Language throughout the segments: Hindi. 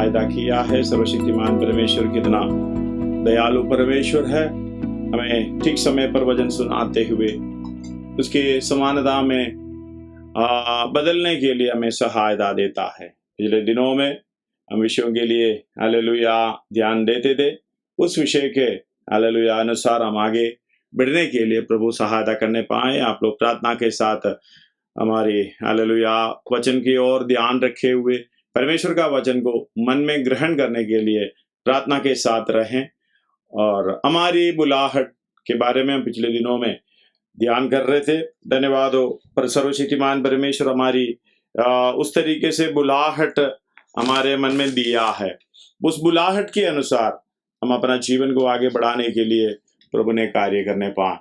सहायता किया है। सर्वशक्तिमान परमेश्वर कितना दयालु परमेश्वर है, हमें ठीक समय पर वचन सुनाते हुए उसके समानता में बदलने के लिए हमें सहायता देता है। पिछले दिनों में हम विषयों के लिए हालेलुया ध्यान देते थे, उस विषय के हालेलुया अनुसार हम आगे बढ़ने के लिए प्रभु सहायता करने पाए। आप लोग प्रार्थना के साथ हमारी हालेलुया वचन की ओर ध्यान रखे हुए परमेश्वर का वचन को मन में ग्रहण करने के लिए प्रार्थना के साथ रहें। और हमारी बुलाहट के बारे में हम पिछले दिनों में ध्यान कर रहे थे। धन्यवाद हो पर सर्वशक्तिमान परमेश्वर हमारी उस तरीके से बुलाहट हमारे मन में दिया है, उस बुलाहट के अनुसार हम अपना जीवन को आगे बढ़ाने के लिए प्रभु ने कार्य करने पाए।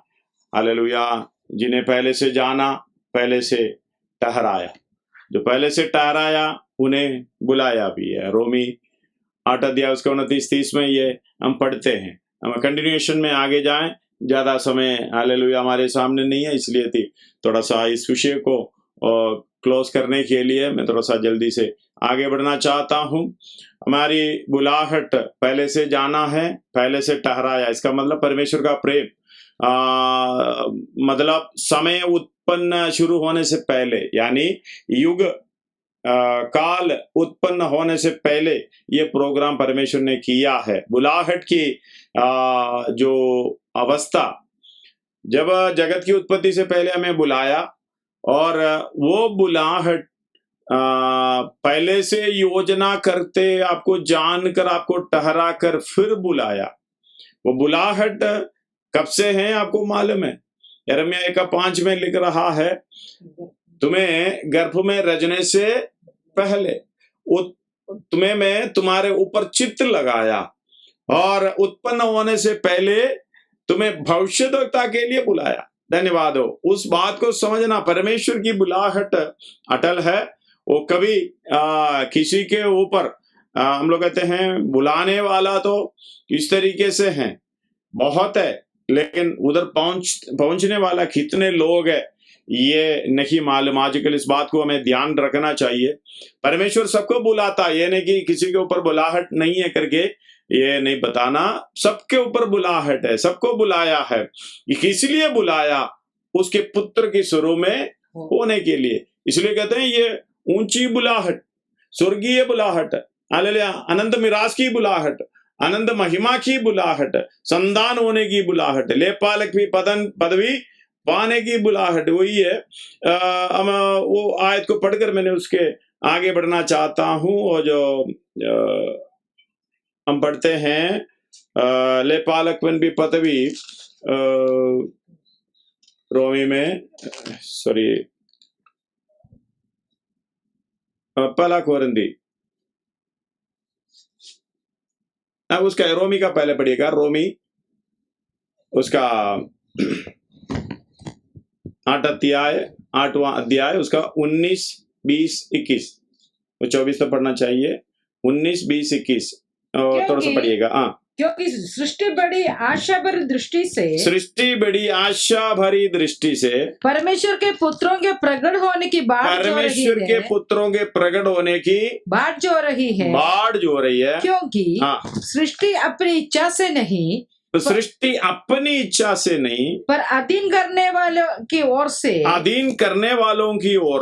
हालेलुया। जिन्हें पहले से जाना, पहले से ठहराया, जो पहले से ठहराया उन्हें बुलाया भी है। रोमी 8 अध्याय उसका 29-30 में ये हम पढ़ते हैं। हम कंटिन्यूएशन में आगे जाएं, ज्यादा समय हालेलुया हमारे सामने नहीं है, इसलिए थी थोड़ा सा इस विषय को क्लोज करने के लिए मैं थोड़ा सा जल्दी से आगे बढ़ना चाहता हूं। हमारी बुलाहट पहले से जाना है, पहले से ठहराया, इसका मतलब परमेश्वर का प्रेम मतलब समय उत्पन्न शुरू होने से पहले, यानी युग काल उत्पन्न होने से पहले ये प्रोग्राम परमेश्वर ने किया है। बुलाहट की जो अवस्था, जब जगत की उत्पत्ति से पहले हमें बुलाया, और वो बुलाहट पहले से योजना करते, आपको जानकर, आपको ठहरा कर फिर बुलाया। वो बुलाहट कब से है आपको मालूम है? यिर्मयाह 1:5 में लिख रहा है, तुम्हें गर्भ में रचने से पहले तुम्हें मैं तुम्हारे ऊपर चित्त लगाया, और उत्पन्न होने से पहले तुम्हें भविष्यद्वक्ता के लिए बुलाया। धन्यवाद हो। उस बात को समझना, परमेश्वर की बुलाहट अटल है। वो कभी किसी के ऊपर हम लोग कहते हैं बुलाने वाला तो इस तरीके से है, बहुत है, लेकिन उधर पहुंचने वाला कितने लोग है ये नहीं मालूम। आजकल इस बात को हमें ध्यान रखना चाहिए। परमेश्वर सबको बुलाता, ये नहीं कि किसी के ऊपर बुलाहट नहीं है करके ये नहीं बताना। सबके ऊपर बुलाहट है, सबको बुलाया है। इसलिए बुलाया उसके पुत्र के स्वरूप में होने के लिए। इसलिए कहते हैं ये ऊंची बुलाहट, स्वर्गीय बुलाहट, हालेलुया, अनंत मिरास की बुलाहट, अनंत महिमा की बुलाहट, संतान होने की बुलाहट, लेपालक की पदवी पाने की बुलाहट, वही है। वो आयत को पढ़कर मैंने उसके आगे बढ़ना चाहता हूं। और जो हम पढ़ते हैं लेपालकपन भी पदवी, रोमी में, सॉरी, पहला कोरिन्थी, उसका रोमी का पहले पढ़िएगा। रोमी उसका 8वां अध्याय उसका 19, 20, 21, 24 तो पढ़ना चाहिए। 19, 20, 21 थोड़ा सा पढ़िएगा। हाँ, क्योंकि सृष्टि बड़ी आशा भरी दृष्टि से परमेश्वर के पुत्रों के प्रकट होने की बाट जो रही है, क्योंकि सृष्टि अपनी इच्छा से नहीं, सृष्टि अपनी इच्छा से नहीं, पर अधीन करने वालों की ओर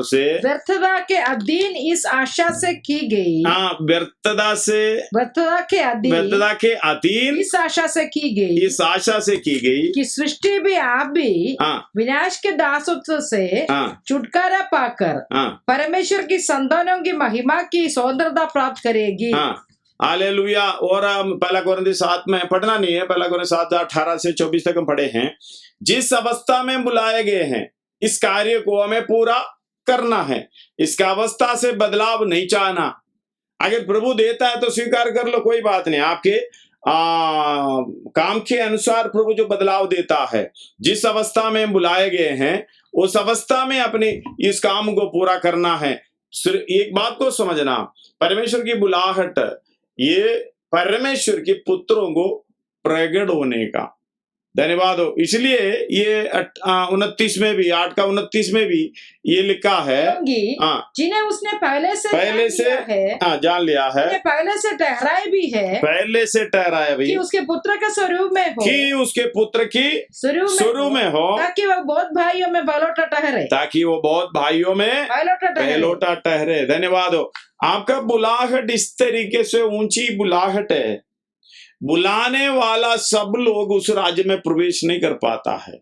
से व्यर्थता के अधीन इस आशा से की गई। व्यर्थता के अधीन इस आशा से की गई कि सृष्टि भी आप भी विनाश के दासत्व से छुटकारा पाकर परमेश्वर की संतानों की महिमा की स्वतंत्रता प्राप्त करेगी। हालेलुया। और पहला कोरिन्थी 7 में पढ़ना नहीं है, पहला कोरिन्थी 7, 18 से 24 तक हम पढ़े हैं। जिस अवस्था में बुलाए गए हैं, इस कार्य को हमें पूरा करना है। इसका अवस्था से बदलाव नहीं चाहना। अगर प्रभु देता है तो स्वीकार कर लो, कोई बात नहीं। आपके काम के अनुसार प्रभु जो बदलाव देता है, जिस अवस्था में बुलाए गए हैं उस अवस्था में अपने इस काम को पूरा करना है। एक बात को समझना, परमेश्वर की बुलाहट ये परमेश्वर के पुत्रों को प्रकट होने का, धन्यवाद हो। इसलिए ये 29 में भी 8:29 में भी ये लिखा है, जिन्हें उसने पहले से जान लिया है, पहले से ठहराया भी है, पहले से ठहराया भी कि उसके पुत्र के स्वरूप में हो, कि उसके पुत्र की स्वरूप में हो, ताकि वो बहुत भाइयों में पहलौठा ठहरे, ताकि वो बहुत भाइयों में पहलौठा ठहरे। धन्यवाद हो। आपका बुलाहट इस तरीके से ऊंची बुलाहट है, बुलाने वाला सब लोग उस राज्य में प्रवेश नहीं कर पाता है।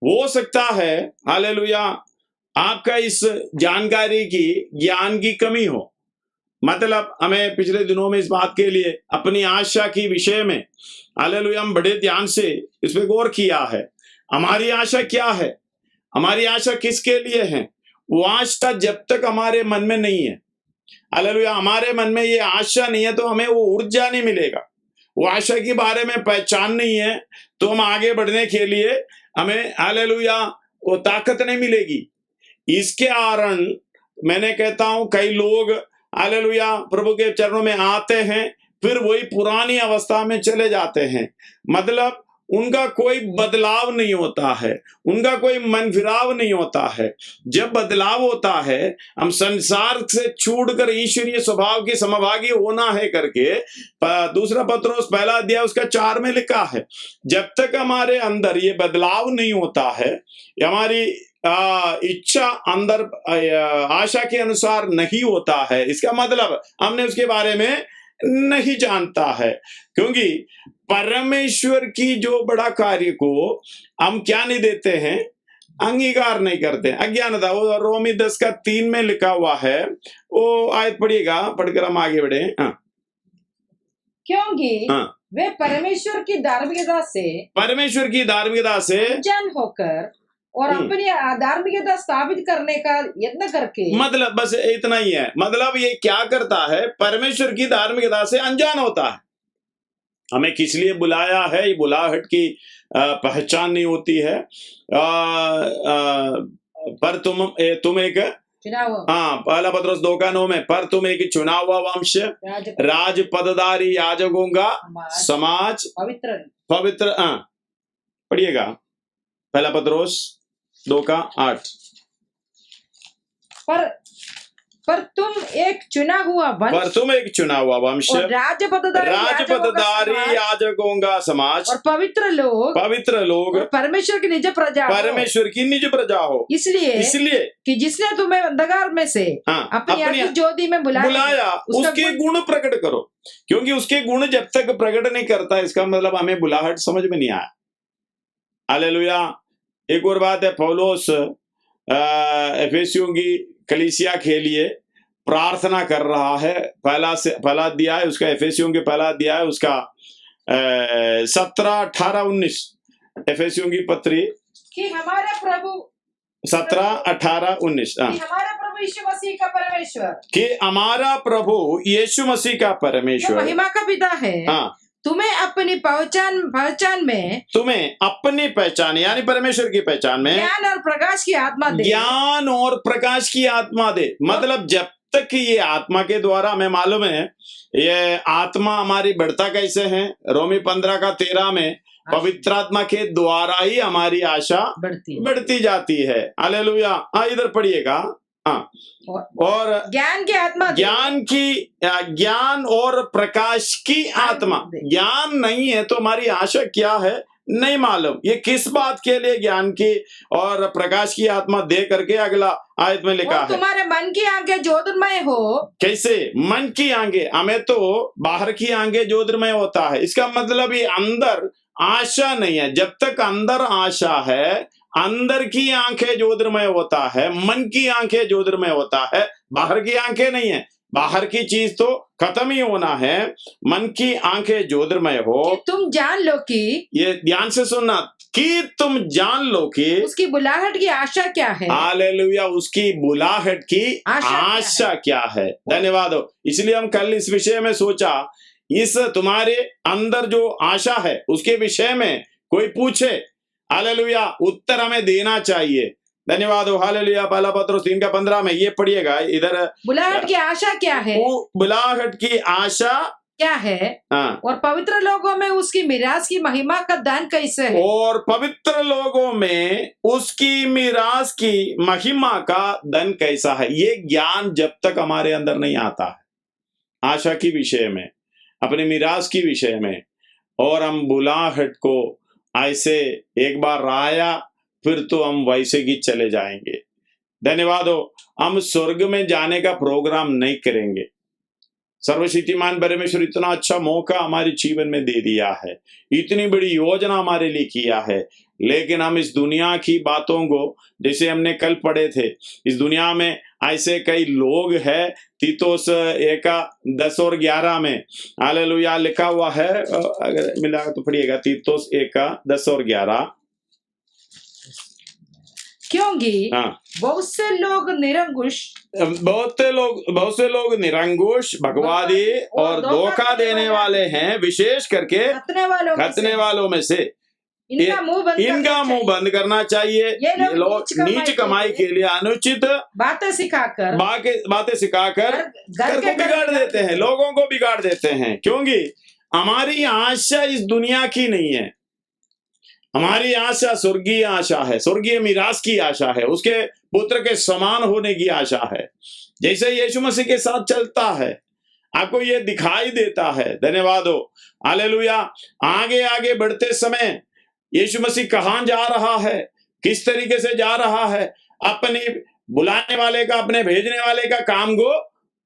हो सकता है हालेलुया आपका इस जानकारी की ज्ञान की कमी हो। मतलब हमें पिछले दिनों में इस बात के लिए अपनी आशा की विषय में हालेलुया हम बड़े ध्यान से इस पे गौर किया है। हमारी आशा क्या है, हमारी आशा किसके लिए है, वो आशा जब तक हमारे मन में नहीं है, हालेलुया हमारे मन में ये आशा नहीं है तो हमें वो ऊर्जा नहीं मिलेगा। वो आशा के बारे में पहचान नहीं है तो हम आगे बढ़ने के लिए हमें हालेलुया वो ताकत नहीं मिलेगी। इसके कारण मैंने कहता हूं कई लोग हालेलुया प्रभु के चरणों में आते हैं फिर वही पुरानी अवस्था में चले जाते हैं। मतलब उनका कोई बदलाव नहीं होता है, उनका कोई मन फिराव नहीं होता है। जब बदलाव होता है हम संसार से छूटकर ईश्वरीय स्वभाव की समभागी होना है करके दूसरा पत्रोस 1 अध्याय उसका 4 में लिखा है। जब तक हमारे अंदर ये बदलाव नहीं होता है, हमारी इच्छा अंदर आशा के अनुसार नहीं होता है, इसका मतलब हमने उसके बारे में नहीं जानता है। क्योंकि परमेश्वर की जो बड़ा कार्य को हम क्या नहीं देते हैं, अंगीकार नहीं करते, अज्ञानता। वो रोमी 10:3 में लिखा हुआ है, वो आयत पढ़िएगा, पढ़कर हम आगे बढ़े। क्योंकि वे परमेश्वर की धार्मिकता से अनजान होकर और अपनी धार्मिकता स्थापित करने का यत्न करके, मतलब बस इतना ही है। मतलब ये क्या करता है, परमेश्वर की धार्मिकता से अनजान होता है। हमें किस लिए बुलाया है, ये बुलाहट की पहचान नहीं होती है। पर तुम एक पहला पत्रोस 2:9 में, पर तुम एक चुना हुआ वंश, राज पदधारी याजकों का समाज, पवित्र पढ़िएगा पहला पत्रोस 2:8। पर तुम एक चुना हुआ वंश, और राजपदधारी याजकों का समाज, और पवित्र लोग, और परमेश्वर की निज प्रजा हो। इसलिए कि जिसने तुम्हें अंधकार में से अपनी ज्योति में बुलाया उसके गुण प्रकट करो। क्योंकि उसके गुण जब तक प्रकट नहीं करता, इसका मतलब हमें बुलाहट समझ में नहीं आया। हालेलुया। एक और बात है, पौलुस एफेसियों की कलीसिया के लिए प्रार्थना कर रहा है। पहला अध्याय उसका, एफेसियों के पहला अध्याय उसका 17, 18, 19 एफेसियों की पत्री कि हमारा प्रभु 17, 18, 19 हमारा प्रभु यीशु मसीह का परमेश्वर, कि हमारा प्रभु यीशु मसीह का परमेश्वर महिमा का पिता है, तुम्हें अपनी पहचान में, तुम्हें अपनी पहचान यानी परमेश्वर की पहचान में ज्ञान और प्रकाश की आत्मा दे, ज्ञान और प्रकाश की आत्मा दे। मतलब जब तक ये आत्मा के द्वारा, हमें मालूम है ये आत्मा हमारी बढ़ता कैसे है, रोमी 15:13 में पवित्र आत्मा के द्वारा ही हमारी आशा बढ़ती जाती है। हालेलुया। इधर पढ़िएगा। और ज्ञान और प्रकाश की आत्मा। ज्ञान नहीं है तो हमारी आशा क्या है नहीं मालूम। ये किस बात के लिए ज्ञान की और प्रकाश की आत्मा दे करके अगला आयत में लिखा है, तुम्हारे मन की आंखें ज्योतिर्मय हो। कैसे मन की आंखें, हमें तो बाहर की आंखें ज्योतिर्मय होता है। इसका मतलब ये अंदर आशा नहीं है। जब तक अंदर आशा है, अंदर की आंखें ज्योतिर्मय होता है, मन की आंखें ज्योतिर्मय होता है, बाहर की आंखें नहीं है। बाहर की चीज तो खत्म ही होना है, मन की आंखें ज्योतिर्मय हो। तुम जान लो कि, ये ध्यान से सुनना, कि तुम जान लो कि उसकी बुलाहट की आशा क्या है। हालेलुया। उसकी बुलाहट की आशा क्या है। धन्यवाद हो। इसलिए हम कल इस विषय में सोचा, इस तुम्हारे अंदर जो आशा है उसके विषय में कोई पूछे, हालेलुया, उत्तर हमें देना चाहिए। धन्यवाद हो। हालेलुया। पहला पत्रोस 3:15 में ये पढ़िएगा। इधर बुलाहट की आशा क्या है। बुलाहट की आशा क्या है, हाँ, और पवित्र लोगों में उसकी मीरास की महिमा का दान कैसे है, और पवित्र लोगों में उसकी मीरास की महिमा का धन कैसा है। ये ज्ञान जब तक हमारे अंदर नहीं आता है, आशा की विषय में, अपने मीरास की विषय में, और हम बुलाहट को ऐसे एक बार राया, फिर तो हम वैसे ही चले जाएंगे। धन्यवाद हो, हम स्वर्ग में जाने का प्रोग्राम नहीं करेंगे। सर्वशक्तिमान परमेश्वर इतना अच्छा मौका हमारे जीवन में दे दिया है, इतनी बड़ी योजना हमारे लिए किया है, लेकिन हम इस दुनिया की बातों को, जैसे हमने कल पढ़े थे, इस दुनिया में ऐसे कई लोग हैं। तीतोस 1:10 और 11 में हालेलुया लिखा हुआ है, अगर मिला तो पढ़िएगा, तीतोस 1:10 और 11। क्योंकि बहुत से लोग निरंकुश, भगवादी और धोखा देने वाले हैं, विशेष करके खतने वालों में से। इनका मुंह बंद करना चाहिए। ये लोग नीच कमाई के लिए अनुचित बातें सिखाकर घर को बिगाड़ देते हैं, लोगों को बिगाड़ देते हैं। क्योंकि हमारी आशा इस दुनिया की नहीं है, हमारी आशा स्वर्गीय आशा है, स्वर्गीय मीरास की आशा है, उसके पुत्र के समान होने की आशा है। जैसे यीशु मसीह के साथ चलता है, आपको ये दिखाई देता है। धन्यवाद हो, हालेलुया। आगे आगे बढ़ते समय यीशु मसीह कहाँ जा रहा है, किस तरीके से जा रहा है, अपने बुलाने वाले का, अपने भेजने वाले का काम को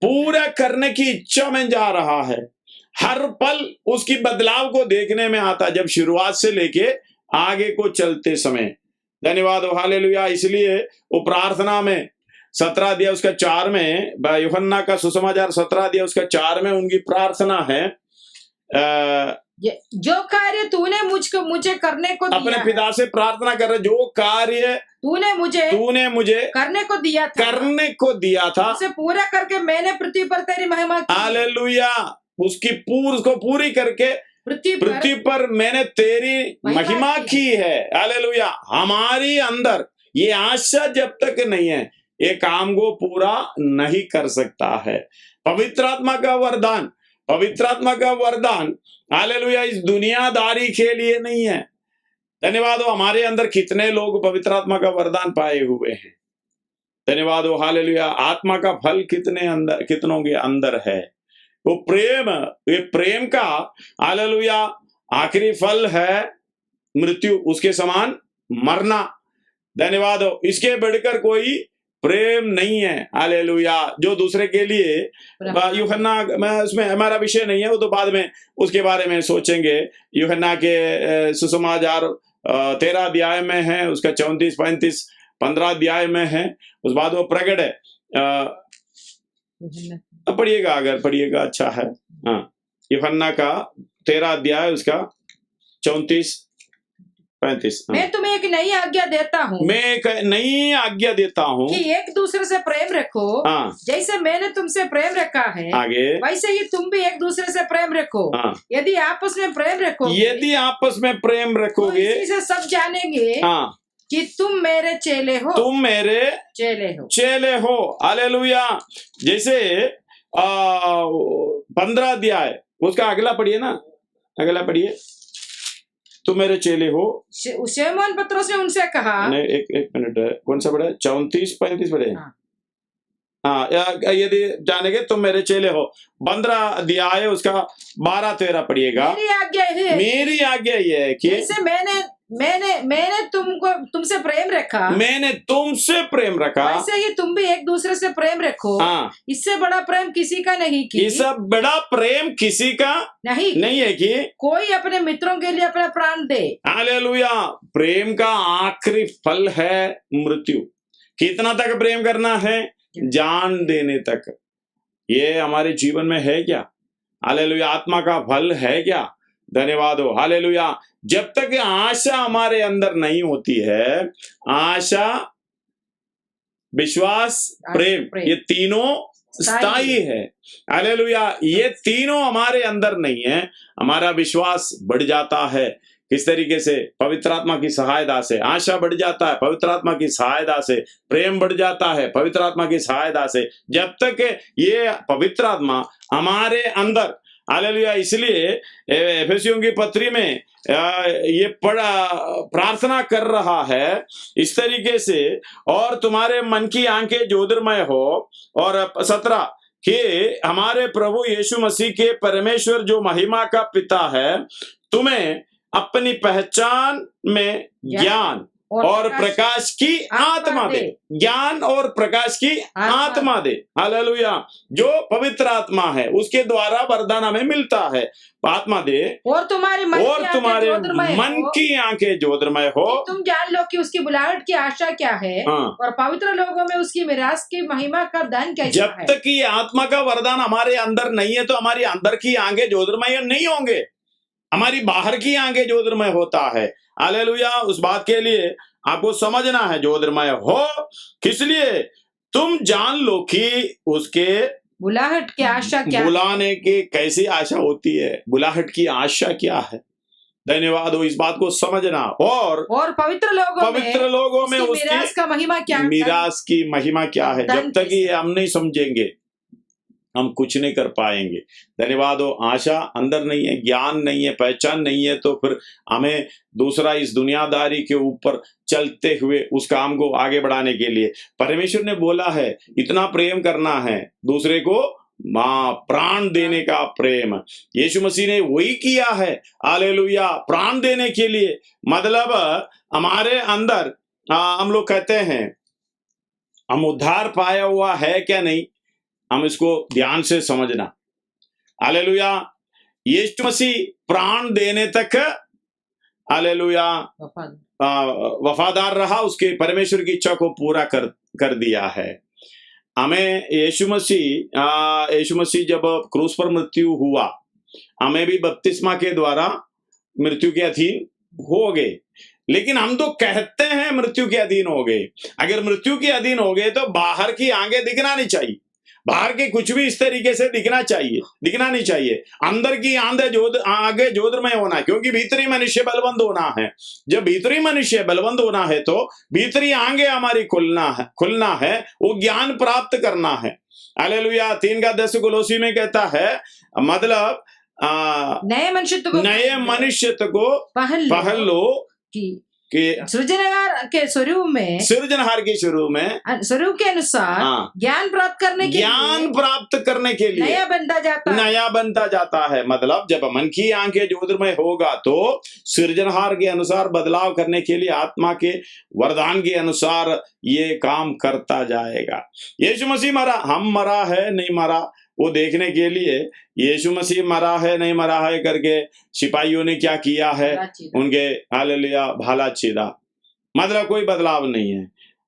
पूरा करने की इच्छा में जा रहा है। हर पल उसकी बदलाव को देखने में आता, जब शुरुआत से लेके आगे को चलते समय। धन्यवाद हो, हालेलुया। इसलिए वो प्रार्थना में 17 अध्याय उसका 4 में, यूहन्ना का सुसमाचार 17 अध्याय उसका 4 में उनकी प्रार्थना है, जो कार्य तूने मुझे करने को दिया, अपने पिता से प्रार्थना कर रहे, जो कार्य तूने मुझे करने को दिया था उसे पूरा करके मैंने पृथ्वी पर तेरी महिमा की। हालेलुया। उसकी पूरी करके पृथ्वी पर मैंने तेरी महिमा की है। हालेलुया। हमारी अंदर ये आशा जब तक नहीं है, ये काम को पूरा नहीं कर सकता है। पवित्र आत्मा का वरदान हालेलुया इस दुनियादारी के लिए नहीं है। धन्यवाद हो, हमारे अंदर कितने लोग पवित्र आत्मा का वरदान पाए हुए हैं। धन्यवाद हो, हालेलुया। आत्मा का फल कितनों के अंदर है, वो प्रेम का हालेलुया आखिरी फल है मृत्यु, उसके समान मरना। धन्यवाद हो, इसके बढ़कर कोई प्रेम नहीं है। हालेलुया। जो दूसरे के लिए, यूहन्ना में उसमें हमारा विषय नहीं है, वो तो बाद में उसके बारे में सोचेंगे। यूहन्ना के सुसमाचार 13 अध्याय में है, उसका 34, 35, 15 अध्याय में है, उस बाद वो प्रकट है। पढ़िएगा, अगर पढ़िएगा अच्छा है। हाँ, यूहन्ना का 13 अध्याय उसका 34, 35। मैं तुम्हें एक नई आज्ञा देता हूँ कि एक दूसरे से प्रेम रखो। जैसे मैंने तुमसे प्रेम रखा है, आगे वैसे ही तुम भी एक दूसरे से प्रेम रखो। यदि आपस में प्रेम रखोगे तो इसी से सब जानेंगे कि तुम मेरे चेले हो। हालेलुया। जैसे 15 अध्याय उसका अगला पढ़िए ना, अगला पढ़िए, तुम मेरे चेले हो। शमौन पतरस ने उनसे कहा, नहीं, एक मिनट, कौन सा पढ़े? 34, 35 पढ़े। हाँ, यदि जानेंगे तुम मेरे चेले हो। 15 अध्याय उसका 12, 13 पढ़िएगा। मेरी आज्ञा ये है कि जैसे मैंने तुमसे प्रेम रखा, वैसे ही तुम भी एक दूसरे से प्रेम रखो। इससे बड़ा प्रेम किसी का नहीं कि नहीं है कि कोई अपने मित्रों के लिए अपना प्राण दे। हालेलुया। प्रेम का आखिरी फल है मृत्यु। कितना तक प्रेम करना है? जान देने तक। ये हमारे जीवन में है क्या? हालेलुया। आत्मा का फल है क्या? धन्यवाद हो, हालेलुया। जब तक आशा हमारे अंदर नहीं होती है, आशा, विश्वास, प्रेम, ये तीनों स्थायी है। हालेलुया। ये तीनों हमारे अंदर नहीं है, हमारा विश्वास बढ़ जाता है। किस तरीके से? पवित्र आत्मा की सहायता से। आशा बढ़ जाता है पवित्र आत्मा की सहायता से, प्रेम बढ़ जाता है पवित्र आत्मा की सहायता से। जब तक ये पवित्र आत्मा हमारे अंदर हालेलुया। इसलिए एफेसियों की पत्री में ये प्रार्थना कर रहा है इस तरीके से, और तुम्हारे मन की आंखें ज्योतिर्मय हो। और 17 कि हमारे प्रभु यीशु मसीह के परमेश्वर जो महिमा का पिता है तुम्हें अपनी पहचान में ज्ञान और प्रकाश की आत्मा दे। ज्ञान और प्रकाश की आत्मा दे। हालेलुया। जो पवित्र आत्मा है उसके द्वारा वरदान हमें मिलता है, आत्मा दे। और तुम्हारे मन की आंखें ज्योतिर्मय हो। तुम जान लो कि उसकी बुलाहट की आशा क्या है, और पवित्र लोगों में उसकी मिरास की महिमा का दान कैसा जब है। तक ये आत्मा का वरदान हमारे अंदर नहीं है तो हमारी अंदर की आंखें ज्योतिर्मय नहीं होंगे, हमारी बाहर की आंखें ज्योतिर्मय होता है। हालेलुया। उस बात के लिए आपको समझना है ज्योतिर्मय हो किस लिए, तुम जान लो कि उसके बुलाहट की आशा क्या, बुलाने की कैसी आशा होती है, बुलाहट की आशा क्या है। धन्यवाद हो इस बात को समझना। और पवित्र लोगों में उसकी मिरास का महिमा क्या, मिरास की महिमा क्या है। जब तक ये हम नहीं समझेंगे हम कुछ नहीं कर पाएंगे। धन्यवाद हो। आशा अंदर नहीं है, ज्ञान नहीं है, पहचान नहीं है, तो फिर हमें दूसरा इस दुनियादारी के ऊपर चलते हुए उस काम को आगे बढ़ाने के लिए परमेश्वर ने बोला है इतना प्रेम करना है दूसरे को, प्राण देने का प्रेम। यीशु मसीह ने वही किया है। हालेलुया। प्राण देने के लिए मतलब हमारे अंदर हम लोग कहते हैं हम उद्धार पाया हुआ है क्या नहीं, हम इसको ध्यान से समझना। हालेलुया। यीशु मसीह प्राण देने तक हालेलुया वफादार रहा, उसके परमेश्वर की इच्छा को पूरा कर दिया है। हमें यीशु मसीह जब क्रूस पर मृत्यु हुआ, हमें भी बपतिस्मा के द्वारा मृत्यु के अधीन हो गए, लेकिन हम तो कहते हैं मृत्यु के अधीन हो गए। अगर मृत्यु के अधीन हो गए तो बाहर की आंखें दिखना नहीं चाहिए, बाहर के कुछ भी इस तरीके से दिखना नहीं चाहिए। अंदर की आगे ज्योतिर्मय होना है, क्योंकि भीतरी मनुष्य बलवंत होना है। जब भीतरी मनुष्य बलवंत होना है तो भीतरी आंखें हमारी खुलना है, वो ज्ञान प्राप्त करना है। हालेलुया। 3:10 कोलोसी में कहता है मतलब नए मनुष्यत्व को पहल लो कि सृजनहार के स्वरूप में स्वरूप के अनुसार ज्ञान प्राप्त करने के लिए नया बनता जाता है। मतलब जब मन की आंखें ज्योतिर्मय होगा तो सृजनहार के अनुसार बदलाव करने के लिए आत्मा के वरदान के अनुसार ये काम करता जाएगा। यीशु मसीह मरा, हम मरा है नहीं मरा वो देखने के लिए, यीशु मसीह मरा है नहीं मरा है करके सिपाहियों ने क्या किया है, उनके हालेलुया भाला छेदा, मतलब कोई बदलाव नहीं है।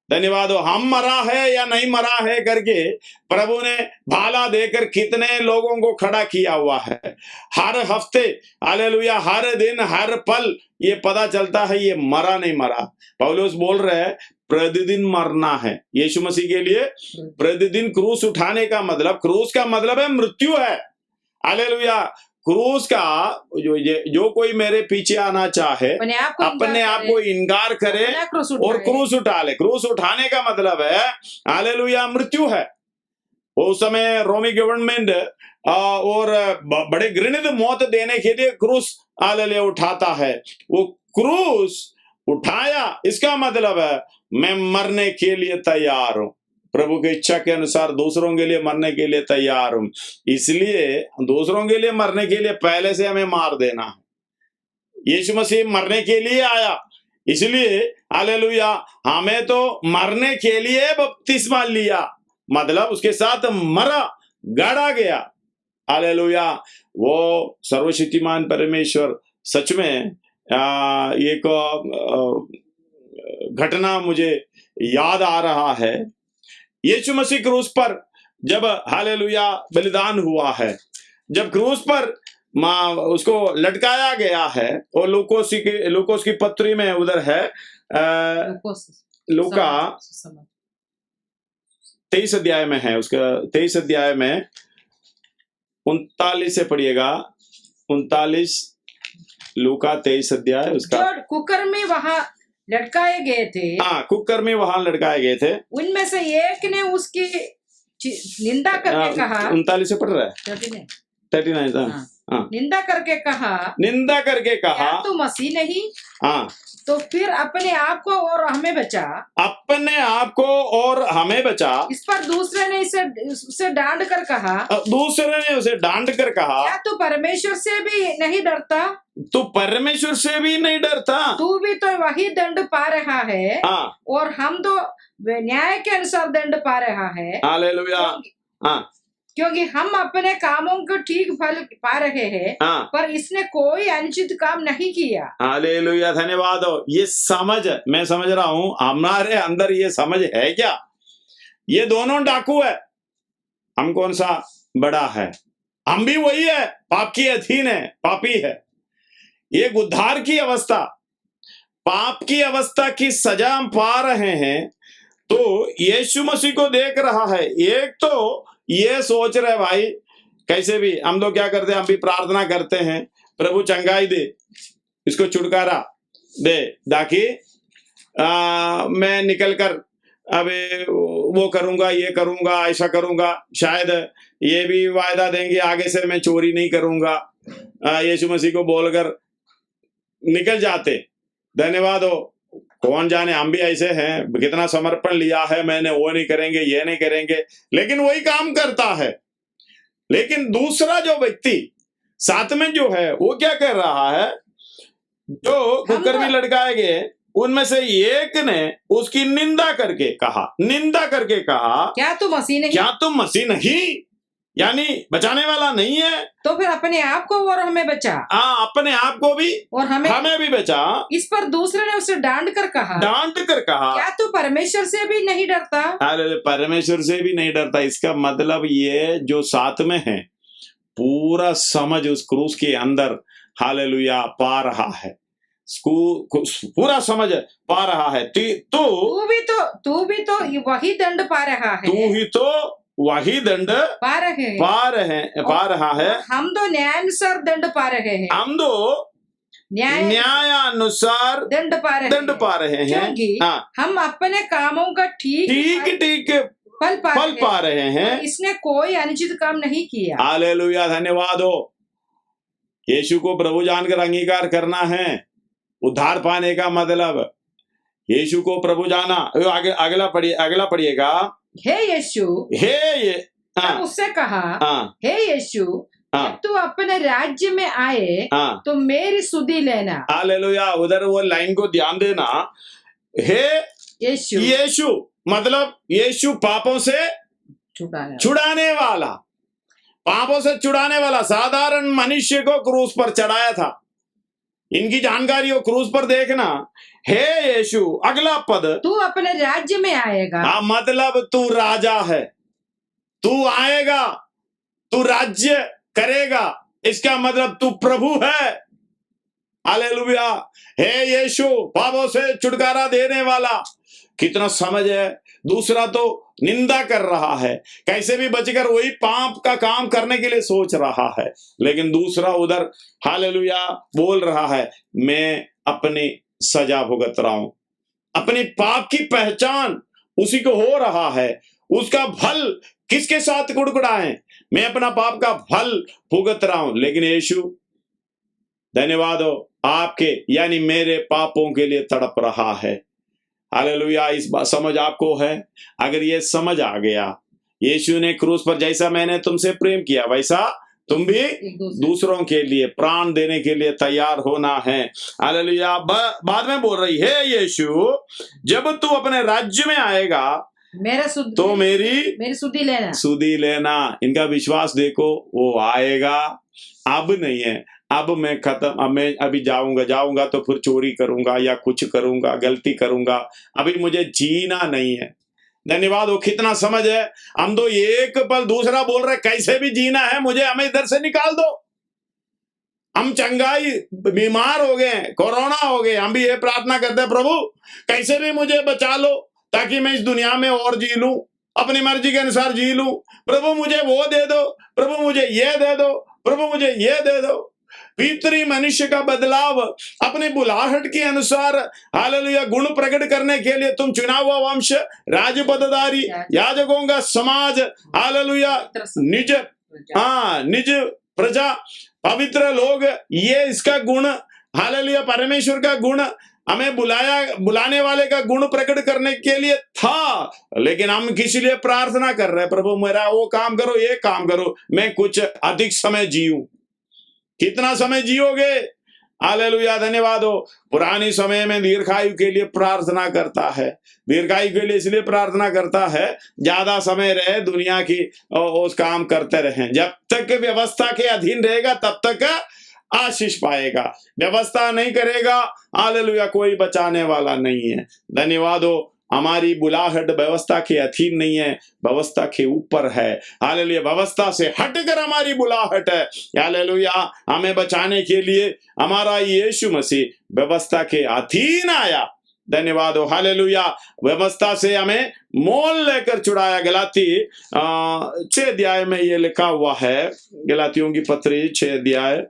धन्यवाद हो। हम मरा है या नहीं मरा है करके प्रभु ने भाला देकर कितने लोगों को खड़ा किया हुआ है। हर हफ्ते हालेलुया, हर दिन हर पल ये पता चलता है ये मरा नहीं मरा। पौलुस बोल रहे हैं प्रतिदिन मरना है यीशु मसीह के लिए। प्रतिदिन क्रूस उठाने का मतलब है मृत्यु है। हालेलुया। क्रूस का जो कोई मेरे पीछे आना चाहे अपने आप को इनकार करे और क्रूस उठा ले। क्रूस उठाने का मतलब है हालेलुया मृत्यु है। उस समय रोमी गवर्नमेंट और बड़े घृणित मौत देने के लिए क्रूस हालेलुया उठाता है। वो क्रूस उठाया, इसका मतलब है मैं मरने के लिए तैयार हूं, प्रभु की इच्छा के अनुसार दूसरों के लिए मरने के लिए तैयार हूं। इसलिए दूसरों के लिए मरने के लिए पहले से हमें मार देना है। यीशु मसीह मरने के लिए आया, इसलिए हालेलुया हमें तो मरने के लिए बपतिस्मा लिया, मतलब उसके साथ मरा, गाड़ा गया। हालेलुया। वो सर्वशक्तिमान परमेश्वर सच में एक घटना मुझे याद आ रहा है। यीशु मसीह क्रूस पर जब हालेलुया बलिदान हुआ है, जब क्रूस पर उसको लटकाया गया है, और लूकोस की पत्री में उधर है लूका 23 अध्याय में है, उसका 23 अध्याय में 39 से पढ़िएगा। 39 लूका 23 अध्याय उसका। कुकर में वहां लटकाए गए थे। हाँ, कुकर में वहां लटकाए गए थे। उनमें से एक ने उसकी निंदा करके कहा। 39 से पढ़ रहा है। 39 हाँ। निंदा करके कहा, निंदा करके कहा, क्या तू मसीह नहीं? हाँ, तो फिर अपने आप को और हमें बचा, अपने आप को और हमें बचा। इस पर दूसरे ने उसे डांट कर कहा, दूसरे ने उसे डांट कर कहा, क्या तू परमेश्वर से भी नहीं डरता? तू परमेश्वर से भी नहीं डरता? तू भी तो वही दंड पा रहा है, हाँ, और हम तो न्याय के अनुसार दंड पा रहा है। हालेलुया। हाँ, क्योंकि हम अपने कामों को ठीक फल पा रहे हैं, हाँ, पर इसने कोई अनुचित काम नहीं किया। हालेलुया, धन्यवाद हो। ये समझ मैं समझ रहा हूं, हमारे अंदर ये समझ है क्या? ये दोनों डाकू है, हम कौन सा बड़ा है? हम भी वही है, पाप की अधीन है, पापी है। ये उद्धार की अवस्था, पाप की अवस्था की सजा हम पा रहे हैं, तो यीशु मसीह को देख रहा है। एक तो ये सोच रहे भाई, कैसे भी हम लोग क्या करते हैं, हम भी प्रार्थना करते हैं, प्रभु चंगाई दे, इसको छुटकारा दे, ताकि मैं निकल कर अब वो करूंगा, ये करूंगा, ऐसा करूंगा, शायद ये भी वायदा देंगे आगे से मैं चोरी नहीं करूंगा, यीशु मसीह को बोलकर निकल जाते। धन्यवाद हो। कौन जाने हम भी ऐसे हैं, कितना समर्पण लिया है मैंने, वो नहीं करेंगे, ये नहीं करेंगे, लेकिन वही काम करता है। लेकिन दूसरा जो व्यक्ति साथ में जो है, वो क्या कर रहा है? जो कुकर्मी लड़काए गए, उनमें से एक ने उसकी निंदा करके कहा, क्या तू मसीह नहीं? क्या तुम मसीह नहीं? यानी बचाने वाला नहीं है, तो फिर अपने आप को और हमें बचा। अपने आप को भी और हमें भी बचा। इस पर दूसरे ने उसे डांट कर कहा, क्या तू परमेश्वर से भी नहीं डरता? अरे परमेश्वर से भी नहीं डरता। इसका मतलब ये जो साथ में है, पूरा समझ उस क्रूस के अंदर हालेलुया पा रहा है, पूरा समझ पा रहा है। तू भी तो वही दंड पा रहा है, तू ही तो वही दंड पा रहा है। हम तो न्यायानुसार दंड पा रहे हैं, हम तो न्यायानुसार दंड पा रहे हैं, क्योंकि हम अपने कामों का ठीक फल पा रहे हैं, इसने कोई अनुचित काम नहीं किया। हालेलुया, धन्यवाद हो। यीशु को प्रभु जानकर अंगीकार करना है, उद्धार पाने का मतलब यीशु को प्रभु जाना। अगला पढ़िएगा। हे यीशु, उससे कहा, हे यीशु, तू अपने राज्य में आए तो मेरी सुधि लेना। हालेलुया। उधर वो लाइन को ध्यान देना। हे यीशु मतलब यीशु पापों से छुड़ाने वाला, पापों से छुड़ाने वाला साधारण मनुष्य को क्रूस पर चढ़ाया था। इनकी जानकारी हो क्रूस पर देखना। हे यीशु, अगला पद, तू अपने राज्य में आएगा। मतलब तू राजा है, तू आएगा, तू राज्य करेगा, इसका मतलब तू प्रभु है। हालेलुया। हे यीशु, पापों से छुटकारा देने वाला। कितना समझ है। दूसरा तो निंदा कर रहा है, कैसे भी बचकर वही पाप का काम करने के लिए सोच रहा है, लेकिन दूसरा उधर हालेलुया बोल रहा है, मैं अपनी सजा भुगत रहा हूं। अपनी पाप की पहचान उसी को हो रहा है, उसका फल किसके साथ कुड़कुड़ाएं? मैं अपना पाप का फल भुगत रहा हूं, लेकिन यीशु धन्यवाद हो आपके यानी मेरे पापों के लिए तड़प रहा है। हालेलुया। इस बात समझ आपको है? अगर ये समझ आ गया, यीशु ने क्रूस पर जैसा मैंने तुमसे प्रेम किया वैसा तुम भी दूसरों के लिए प्राण देने के लिए तैयार होना है। हालेलुया। बाद में बोल रही है यीशु, जब तू अपने राज्य में आएगा तो मेरी सुधि लेना। इनका विश्वास देखो, वो आएगा, अब नहीं है, अब मैं खत्म, अब मैं अभी जाऊंगा तो फिर चोरी करूंगा या कुछ करूंगा, गलती करूंगा, अभी मुझे जीना नहीं है। धन्यवाद हो। कितना समझ है। हम तो एक पल, दूसरा बोल रहे कैसे भी जीना है मुझे, हमें इधर से निकाल दो। हम चंगाई बीमार हो गए, कोरोना हो गए, हम भी ये प्रार्थना करते हैं, प्रभु कैसे भी मुझे बचा लो ताकि मैं इस दुनिया में और जी लूं, अपनी मर्जी के अनुसार जी लूं। प्रभु मुझे वो दे दो, प्रभु मुझे ये दे दो, प्रभु मुझे ये दे दो। भीतरी मनुष्य का बदलाव अपने बुलाहट के अनुसार हालेलुया गुण प्रकट करने के लिए तुम चुना हुआ वंश, राजपदधारी, याजकों का समाज, हालेलुया निज प्रजा, पवित्र लोग, ये इसका गुण, हालेलुया, परमेश्वर का गुण हमें बुलाने वाले का गुण प्रकट करने के लिए था, लेकिन हम किसी लिए प्रार्थना कर रहे हैं, प्रभु मेरा वो काम करो, ये काम करो, मैं कुछ अधिक समय जीऊं। कितना समय जियोगे? हालेलुया, धन्यवाद हो। पुरानी समय में दीर्घायु के लिए प्रार्थना करता है, दीर्घायु के लिए इसलिए प्रार्थना करता है, ज्यादा समय रहे दुनिया की उस काम करते रहें। जब तक व्यवस्था के अधीन रहेगा तब तक आशीष पाएगा, व्यवस्था नहीं करेगा, हालेलुया, कोई बचाने वाला नहीं है। धन्यवाद हो। हमारी बुलाहट व्यवस्था के अधीन नहीं है, व्यवस्था के ऊपर है। हालेलुया, व्यवस्था से हटकर हमारी बुलाहट है। हालेलुया, हमें बचाने के लिए हमारा यीशु मसीह व्यवस्था के अधीन आया। धन्यवाद हो। हालेलुया, व्यवस्था से हमें मोल लेकर छुड़ाया। गलाती 6 अध्याय में ये लिखा हुआ है, गलातियों की पत्री 6 अध्याय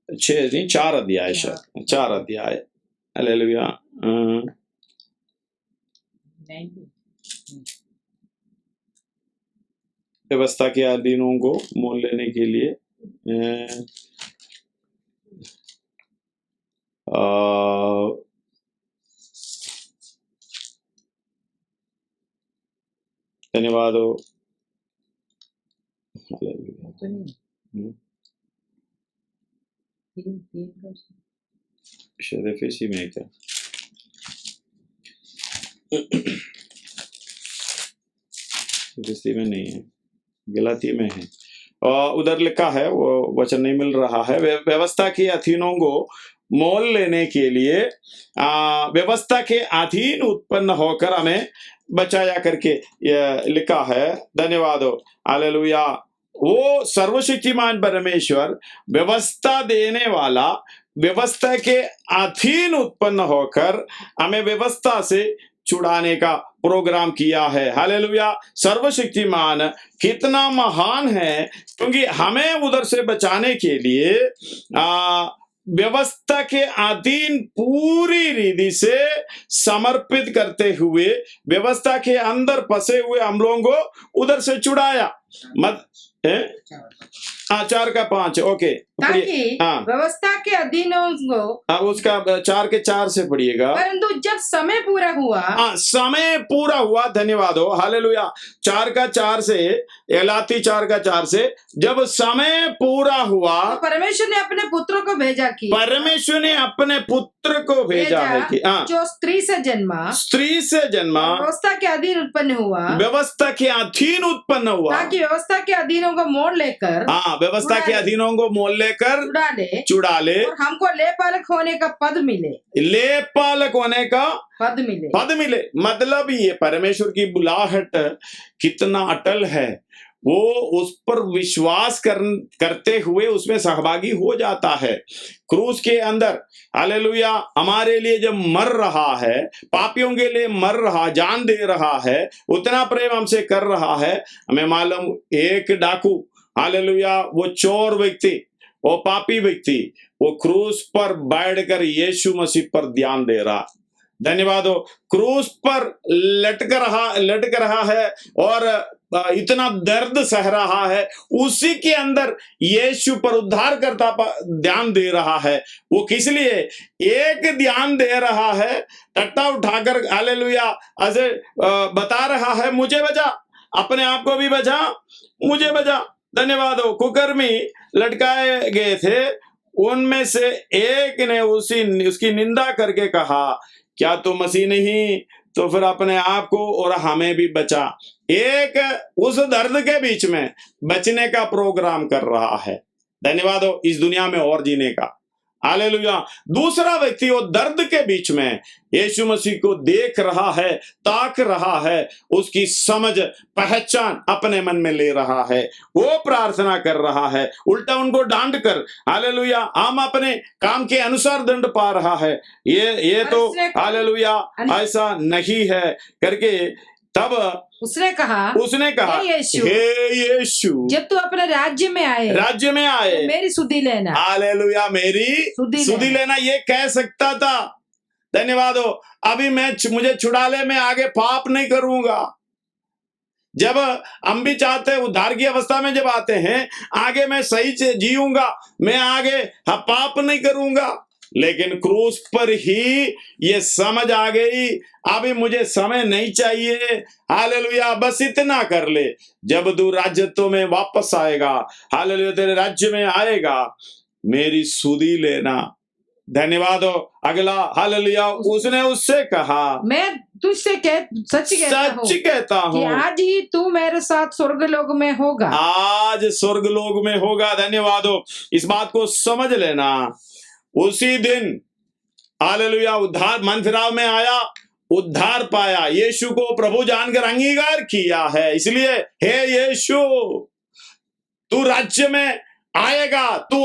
छह नहीं 4 अध्याय, 4 अध्याय। हालेलुया, व्यवस्था के अधीनों को मोल लेने के लिए धन्यवाद हो। शायद एफएसी में क्या, एफएसी में नहीं है, गलाती में है। उधर लिखा है, वो वचन नहीं मिल रहा है। व्यवस्था के अधीनों को मोल लेने के लिए व्यवस्था के अधीन उत्पन्न होकर हमें बचाया करके लिखा है। धन्यवाद हो। हालेलुया, वो सर्वशक्तिमान परमेश्वर व्यवस्था देने वाला व्यवस्था के अधीन उत्पन्न होकर हमें व्यवस्था से छुड़ाने का प्रोग्राम किया है। हालेलुया, सर्वशक्तिमान कितना महान है, क्योंकि हमें उधर से बचाने के लिए व्यवस्था के अधीन पूरी रीति से समर्पित करते हुए व्यवस्था के अंदर फंसे हुए हम लोगों को उधर से छुड़ाया। 4 का 5, ओके, ताकि व्यवस्था के अधीनों को, उसका 4 के 4 से पढ़िएगा। परंतु जब समय पूरा हुआ, समय पूरा हुआ। धन्यवाद हो। हालेलुया, 4 का 4 से, गलाती 4 का 4 से, जब समय पूरा हुआ तो परमेश्वर ने अपने पुत्र को भेजा कि, परमेश्वर ने अपने पुत्र को भेजा है कि जो स्त्री से जन्मा, व्यवस्था के अधीन उत्पन्न हुआ, व्यवस्था के अधीन उत्पन्न हुआ, ताकि व्यवस्था के अधीनों को मोल लेकर, व्यवस्था के अधीनों को मोल लेकर छुड़ा ले और हमको लेपालक होने का पद मिले, लेपालक होने का पद मिले। मतलब ये परमेश्वर की बुलाहट कितना अटल है, वो उस पर विश्वास करते हुए उसमें सहभागी हो जाता है। क्रूस के अंदर, हालेलुया, हमारे लिए जब मर रहा है, पापियों के लिए मर रहा, जान दे रहा है, उतना प्रेम हमसे कर रहा है। हमें मालूम, एक डाकू, हालेलुया, वो चोर व्यक्ति, वो पापी व्यक्ति, वो क्रूस पर बैठकर यीशु मसीह पर ध्यान दे रहा। धन्यवाद हो। क्रूस पर लटक रहा है और इतना दर्द सह रहा है, उसी के अंदर यीशु पर उद्धार करता ध्यान दे रहा है। वो किस लिए? एक ध्यान दे रहा है, टट्टा उठाकर, हालेलुया, ऐसे बता रहा है, मुझे बचा, अपने आप को भी बचा, मुझे बचा। धन्यवाद हो। कुकर्मी लटकाए गए थे, उनमें से एक ने उसकी निंदा करके कहा, क्या तू मसीह नहीं? तो फिर अपने आप को और हमें भी बचा। एक उस दर्द के बीच में बचने का प्रोग्राम कर रहा है। धन्यवाद हो, इस दुनिया में और जीने का। हालेलुया। दूसरा व्यक्ति वो दर्द के बीच में यीशु मसीह को देख रहा है, ताक रहा है, उसकी समझ पहचान अपने मन में ले रहा है, वो प्रार्थना कर रहा है, उल्टा उनको डांट कर, हालेलुया, हम अपने काम के अनुसार दंड पा रहा है। ये तो हालेलुया ऐसा नहीं है करके तब उसने कहा हे यीशु, जब तू अपने राज्य में आए तो मेरी सुधि लेना। हालेलुया, मेरी सुधि लेना। ये कह सकता था, धन्यवाद हो, अभी मुझे छुड़ा ले, मैं आगे पाप नहीं करूंगा। जब हम भी चाहते हैं, उद्धार की अवस्था में जब आते हैं, आगे मैं सही से जीऊंगा, मैं आगे पाप नहीं करूंगा। लेकिन क्रूस पर ही ये समझ आ गई, अभी मुझे समय नहीं चाहिए। हालेलुया, बस इतना कर ले, जब तू राज्यत्व में वापस आएगा, हालेलुया, तेरे राज्य में आएगा, मेरी सुधि लेना। धन्यवाद हो। अगला, हालेलुया, उसने उससे कहा, मैं तुझसे सच कहता हूँ कि आज ही तू मेरे साथ स्वर्गलोक में होगा। आज स्वर्गलोक में होगा। धन्यवाद हो। इस बात को समझ लेना। उसी दिन हालेलुया उद्धार मन फिराव में आया, उद्धार पाया, यीशु को प्रभु जानकर अंगीकार किया है। इसलिए हे यीशु, तू राज्य में आएगा, तू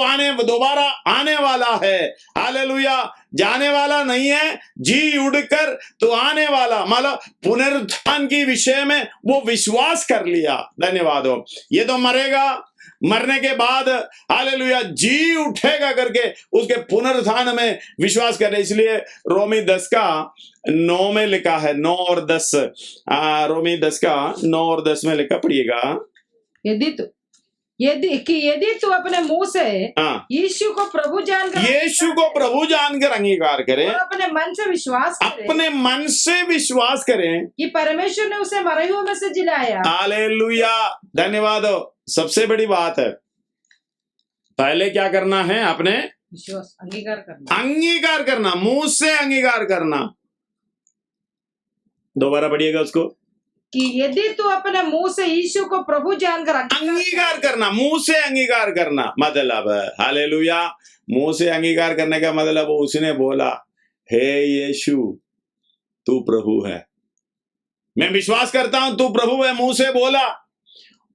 दोबारा आने वाला है। हालेलुया, जाने वाला नहीं है, जी उड़कर तू आने वाला, मतलब पुनरुत्थान की विषय में वो विश्वास कर लिया। धन्यवाद हो। ये तो मरेगा, मरने के बाद हालेलुया जी उठेगा करके उसके पुनरुत्थान में विश्वास करे। इसलिए रोमी 10 का 9 में लिखा है, 9 और 10, रोमी 10 का 9 और 10 में लिखा, पढ़िएगा। यदि तू अपने मुंह से यीशु को प्रभु जानकर अंगीकार करे और अपने मन से विश्वास करे कि परमेश्वर ने उसे मरे हुए में से जिलाया। हालेलुया, धन्यवाद हो। सबसे बड़ी बात है, पहले क्या करना है? अपने विश्वास अंगीकार करना, मुंह से अंगीकार करना। दोबारा पढ़िएगा उसको, कि यदि तू अपने मुंह से यीशु को प्रभु जानकर अंगीकार करना, मुंह से अंगीकार करना मतलब, हालेलुया, मुंह से अंगीकार करने का मतलब उसने बोला, हे यीशु तू प्रभु है, मैं विश्वास करता हूं तू प्रभु है, मुंह से बोला।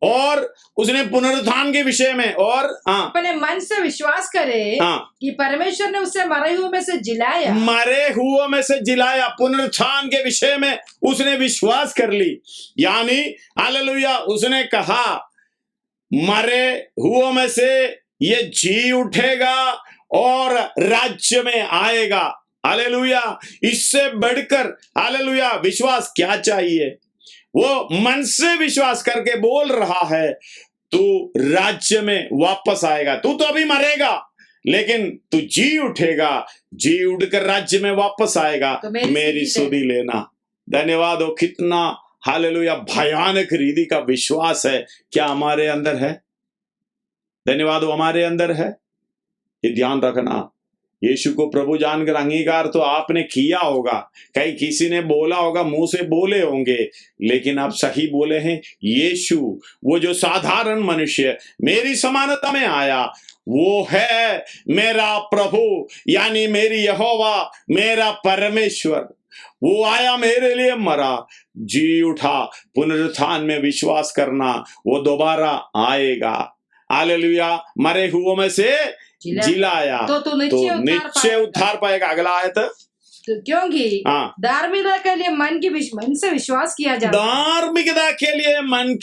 और उसने पुनरुत्थान के विषय में और अपने मन से विश्वास करे कि परमेश्वर ने उसे मरे हुए में से जिलाया, पुनरुत्थान के विषय में उसने विश्वास कर ली। यानी हालेलुया, उसने कहा मरे हुओं में से ये जी उठेगा और राज्य में आएगा। हालेलुया, इससे बढ़कर हालेलुया विश्वास क्या चाहिए? वो मन से विश्वास करके बोल रहा है, तू राज्य में वापस आएगा। तू तो अभी मरेगा, लेकिन तू जी उठेगा, जी उठकर राज्य में वापस आएगा, तो मेरी सुधि लेना। धन्यवाद हो। कितना हालेलुया भयानक रीति का विश्वास है, क्या हमारे अंदर है? धन्यवाद हो, हमारे अंदर है। ये ध्यान रखना, यीशु को प्रभु जानकर अंगीकार तो आपने किया होगा, कहीं किसी ने बोला होगा, मुंह से बोले होंगे, लेकिन आप सही बोले हैं। यीशु वो जो साधारण मनुष्य मेरी समानता में आया, वो है मेरा प्रभु, यानी मेरी यहोवा, मेरा परमेश्वर। वो आया, मेरे लिए मरा, जी उठा, पुनरुत्थान में विश्वास करना, वो दोबारा आएगा। हालेलुया, मरे हुओं में से जिलाया तो निश्चय उद्धार पाएगा। अगला आयत, तो क्योंकि धार्मिकता के लिए मन से विश्वास किया जाता है। धार्मिकता के लिए मन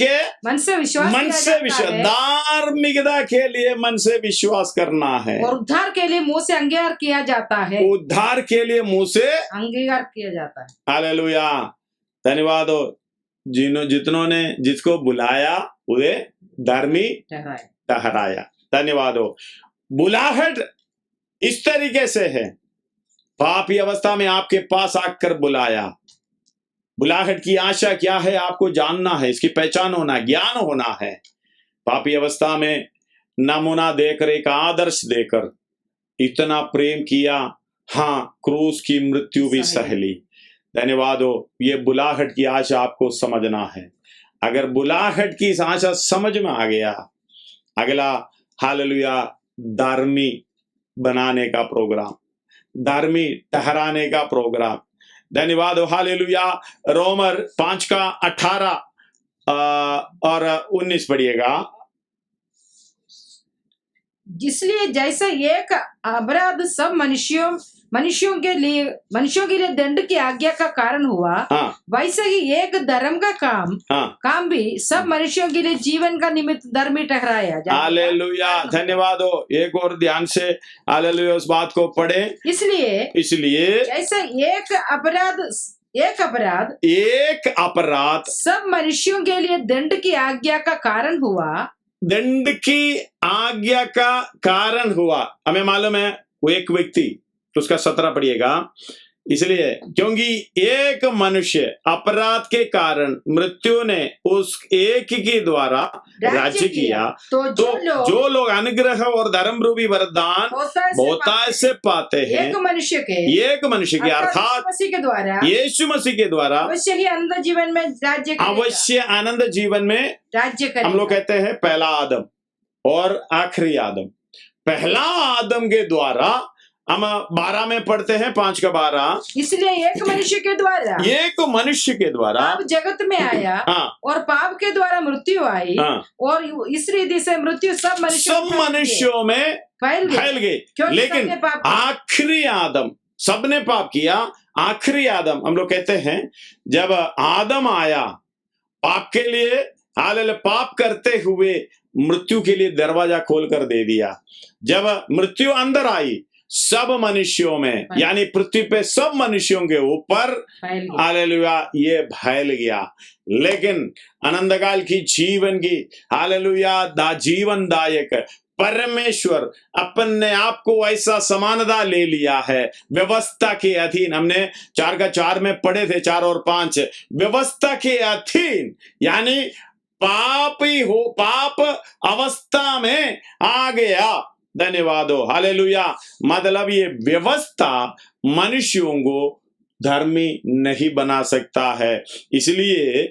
से धार्मिकता के लिए मन से विश्वास करना है, और उद्धार के लिए मुंह से अंगीकार किया जाता है। उद्धार के लिए मुंह से अंगीकार किया जाता है। हालेलुया, धन्यवाद हो। जितनों ने जिसको बुलाया उन्हें धर्मी ठहराया। धन्यवाद हो। बुलाहट इस तरीके से है, पापी अवस्था में आपके पास आकर बुलाया। बुलाहट की आशा क्या है? आपको जानना है, इसकी पहचान होना, ज्ञान होना है। पापी अवस्था में नमूना देकर, एक आदर्श देकर इतना प्रेम किया, हाँ, क्रूस की मृत्यु भी सह ली। धन्यवाद हो। ये बुलाहट की आशा आपको समझना है। अगर बुलाहट की इस आशा समझ में आ गया, अगला हालेलुया धर्मी बनाने का प्रोग्राम, धर्मी ठहराने का प्रोग्राम। धन्यवाद हो। हालेलुया, रोमर 5 का 18 और 19 पढ़िएगा। इसलिए जैसे एक अपराध सब मनुष्यों के लिए दंड की आज्ञा का कारण हुआ, वैसे ही एक धर्म का काम भी सब मनुष्यों के लिए जीवन का निमित्त धर्मी ठहराया जाए। हालेलुया, धन्यवाद हो। एक और ध्यान से हालेलुया उस बात को पढ़े। इसलिए जैसे एक अपराध सब मनुष्यों के लिए दंड की आज्ञा का कारण हुआ, दंड की आज्ञा का कारण हुआ। हमें मालूम है वो एक व्यक्ति, उसका 17 पढ़िएगा। इसलिए क्योंकि एक मनुष्य अपराध के कारण मृत्यु ने उस एक के द्वारा राज्य किया, तो जो लोग अनुग्रह और धर्म रूपी वरदान बहुतायत से पाते हैं, एक मनुष्य के अर्थात यीशु मसीह के द्वारा अवश्य ही आनंद जीवन में राज्य, अवश्य आनंद जीवन में राज्य करेगा। हम लोग कहते हैं पहला आदम और आखिरी आदम। पहला आदम के द्वारा हम 12 में पढ़ते हैं, 5 का 12। इसलिए एक मनुष्य के द्वारा पाप जगत में आया, और पाप के द्वारा मृत्यु आई, और इस रीति से मृत्यु सब मनुष्यों में फैल गई। लेकिन आखिरी आदम, सबने पाप किया। आखिरी आदम हम लोग कहते हैं जब आदम आया पाप के लिए, पाप करते हुए मृत्यु के लिए दरवाजा खोल कर दे दिया। जब मृत्यु अंदर आई सब मनुष्यों में, यानी पृथ्वी पे सब मनुष्यों के ऊपर हालेलुया ये फैल गया। लेकिन अनंतकाल की जीवन की हालेलुया जीवन दायक परमेश्वर अपने आप को ऐसा समानता ले लिया है व्यवस्था के अधीन। हमने 4 का 4 में पढ़े थे, 4 और 5। व्यवस्था के अधीन यानी पाप अवस्था में आ गया। धन्यवाद हो, हालेलुया। मतलब ये व्यवस्था मनुष्यों को धर्मी नहीं बना सकता है। इसलिए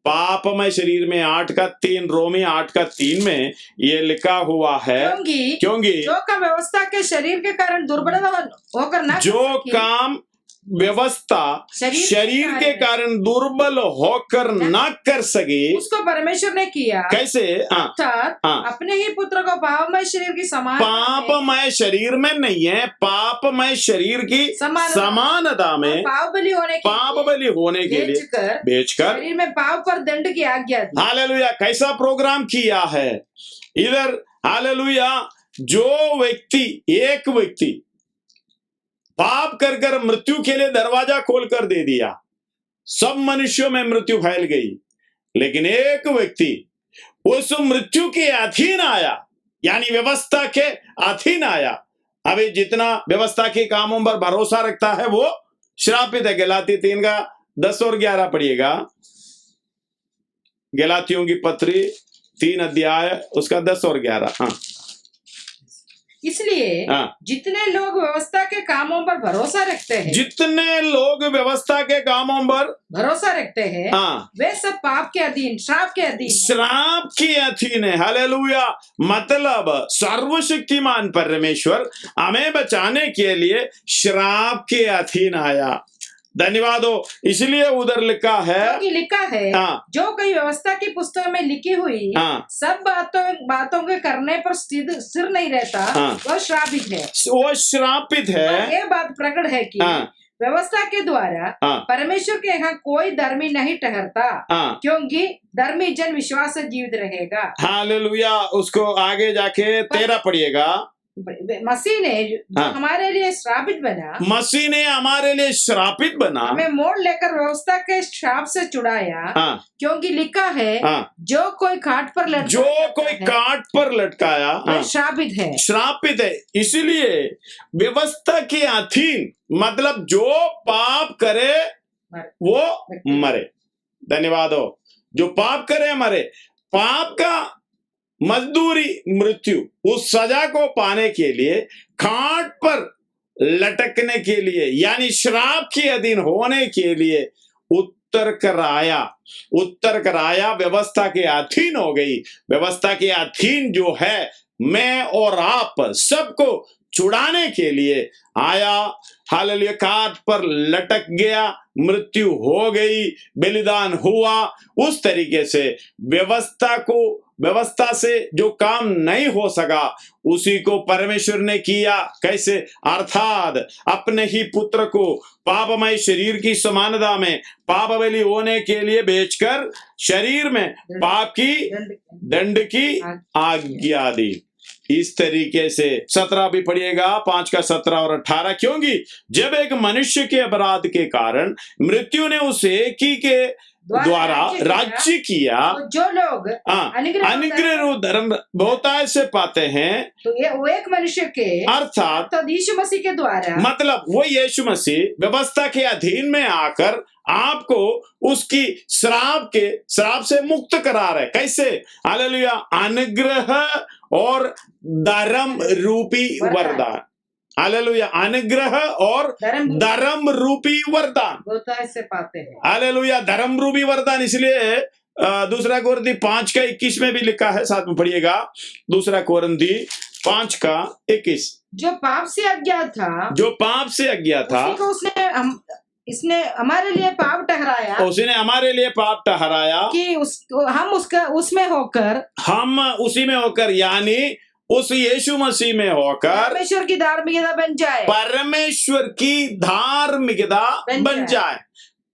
पापमय शरीर में 8 का 3, रोमी 8 का 3 में ये लिखा हुआ है, क्योंकि जो काम व्यवस्था के शरीर के कारण दुर्बल होकर ना, जो काम व्यवस्था शरीर के कारण दुर्बल होकर ना कर सके, उसको परमेश्वर ने किया। कैसे? अपने ही पुत्र को पापमय शरीर की समान, पापमय शरीर में नहीं है, पापमय शरीर की समानता में पाप बलि होने के लिए बेचकर शरीर में पाप पर दंड की आज्ञा दी। हालेलुया, कैसा प्रोग्राम किया है इधर। हालेलुया, एक व्यक्ति पाप कर मृत्यु के लिए दरवाजा खोलकर दे दिया, सब मनुष्यों में मृत्यु फैल गई। लेकिन एक व्यक्ति उस मृत्यु के अधीन आया, यानी व्यवस्था के अधीन आया। अभी जितना व्यवस्था के कामों पर भरोसा रखता है वो श्रापित है। गलाती 3 का 10 और 11 पढ़िएगा। गलातियों की पत्री 3 अध्याय उसका 10 और 11। इसलिए जितने लोग व्यवस्था के कामों पर भरोसा रखते हैं, भरोसा रखते हैं, वे सब पाप के अधीन, श्राप के अधीन है। हालेलुया, मतलब सर्वशक्तिमान परमेश्वर हमें बचाने के लिए श्राप के अधीन आया। धन्यवाद हो। इसलिए उधर लिखा है जो कोई व्यवस्था की पुस्तक में लिखी हुई सब बातों के करने पर सिर नहीं रहता, वह श्रापित है। ये बात प्रकट है कि व्यवस्था के द्वारा परमेश्वर के यहाँ कोई धर्मी नहीं ठहरता, क्योंकि धर्मी जन विश्वास से जीवित रहेगा। हालेलुया। उसको आगे जाके 13 पढ़िएगा। मसीह ने हमारे लिए श्रापित बना, हमें मोड़ लेकर व्यवस्था के श्राप से छुड़ाया। क्योंकि लिखा है जो कोई काट पर लटकाया श्रापित है। इसलिए व्यवस्था के अधीन मतलब जो पाप करे वो मरे। धन्यवाद हो। जो पाप करे मरे। पाप का मजदूरी मृत्यु। उस सजा को पाने के लिए, खाट पर लटकने के लिए, यानी श्राप के अधीन होने के लिए उत्तर कराया व्यवस्था के अधीन हो गई। व्यवस्था के अधीन जो है मैं और आप सबको छुड़ाने के लिए आया। हालेलुया, काट पर लटक गया, मृत्यु हो गई, बलिदान हुआ। उस तरीके से व्यवस्था से जो काम नहीं हो सका उसी को परमेश्वर ने किया। कैसे? अर्थात अपने ही पुत्र को पापमय शरीर की समानता में पाप बलि होने के लिए बेचकर शरीर में पाप की दंड की आज्ञा दी। इस तरीके से 17 भी पढ़िएगा, 5 का 17 और 18। क्योंकि जब एक मनुष्य के अपराध के कारण मृत्यु ने उस एक ही के द्वारा राज्य किया, तो जो लोग अनुग्रह धर्म बहुतायत से पाते हैं, तो ये वो एक मनुष्य के अर्थात यीशु मसीह के द्वारा, मतलब वो यीशु मसीह व्यवस्था के अधीन में आकर आपको उसकी श्राप से मुक्त करा रहे। कैसे? हालेलुया, अनुग्रह और धर्म रूपी वरदान। हालेलुया, अनुग्रह और धर्म रूपी वरदान बहुतायत से पाते हैं। हालेलुया, धर्म रूपी वरदान। इसलिए 2 कोरिन्थी 5 का 21 में भी लिखा है, साथ में पढ़िएगा, 2 कोरिन्थी 5 का 21। जो पाप से अज्ञात था, इसने हमारे लिए पाप ठहराया, उसने हमारे लिए पाप ठहराया कि हम उसी में होकर यानी उस यीशु मसीह में होकर परमेश्वर की धार्मिकता बन जाए। परमेश्वर की धार्मिकता बन जाए।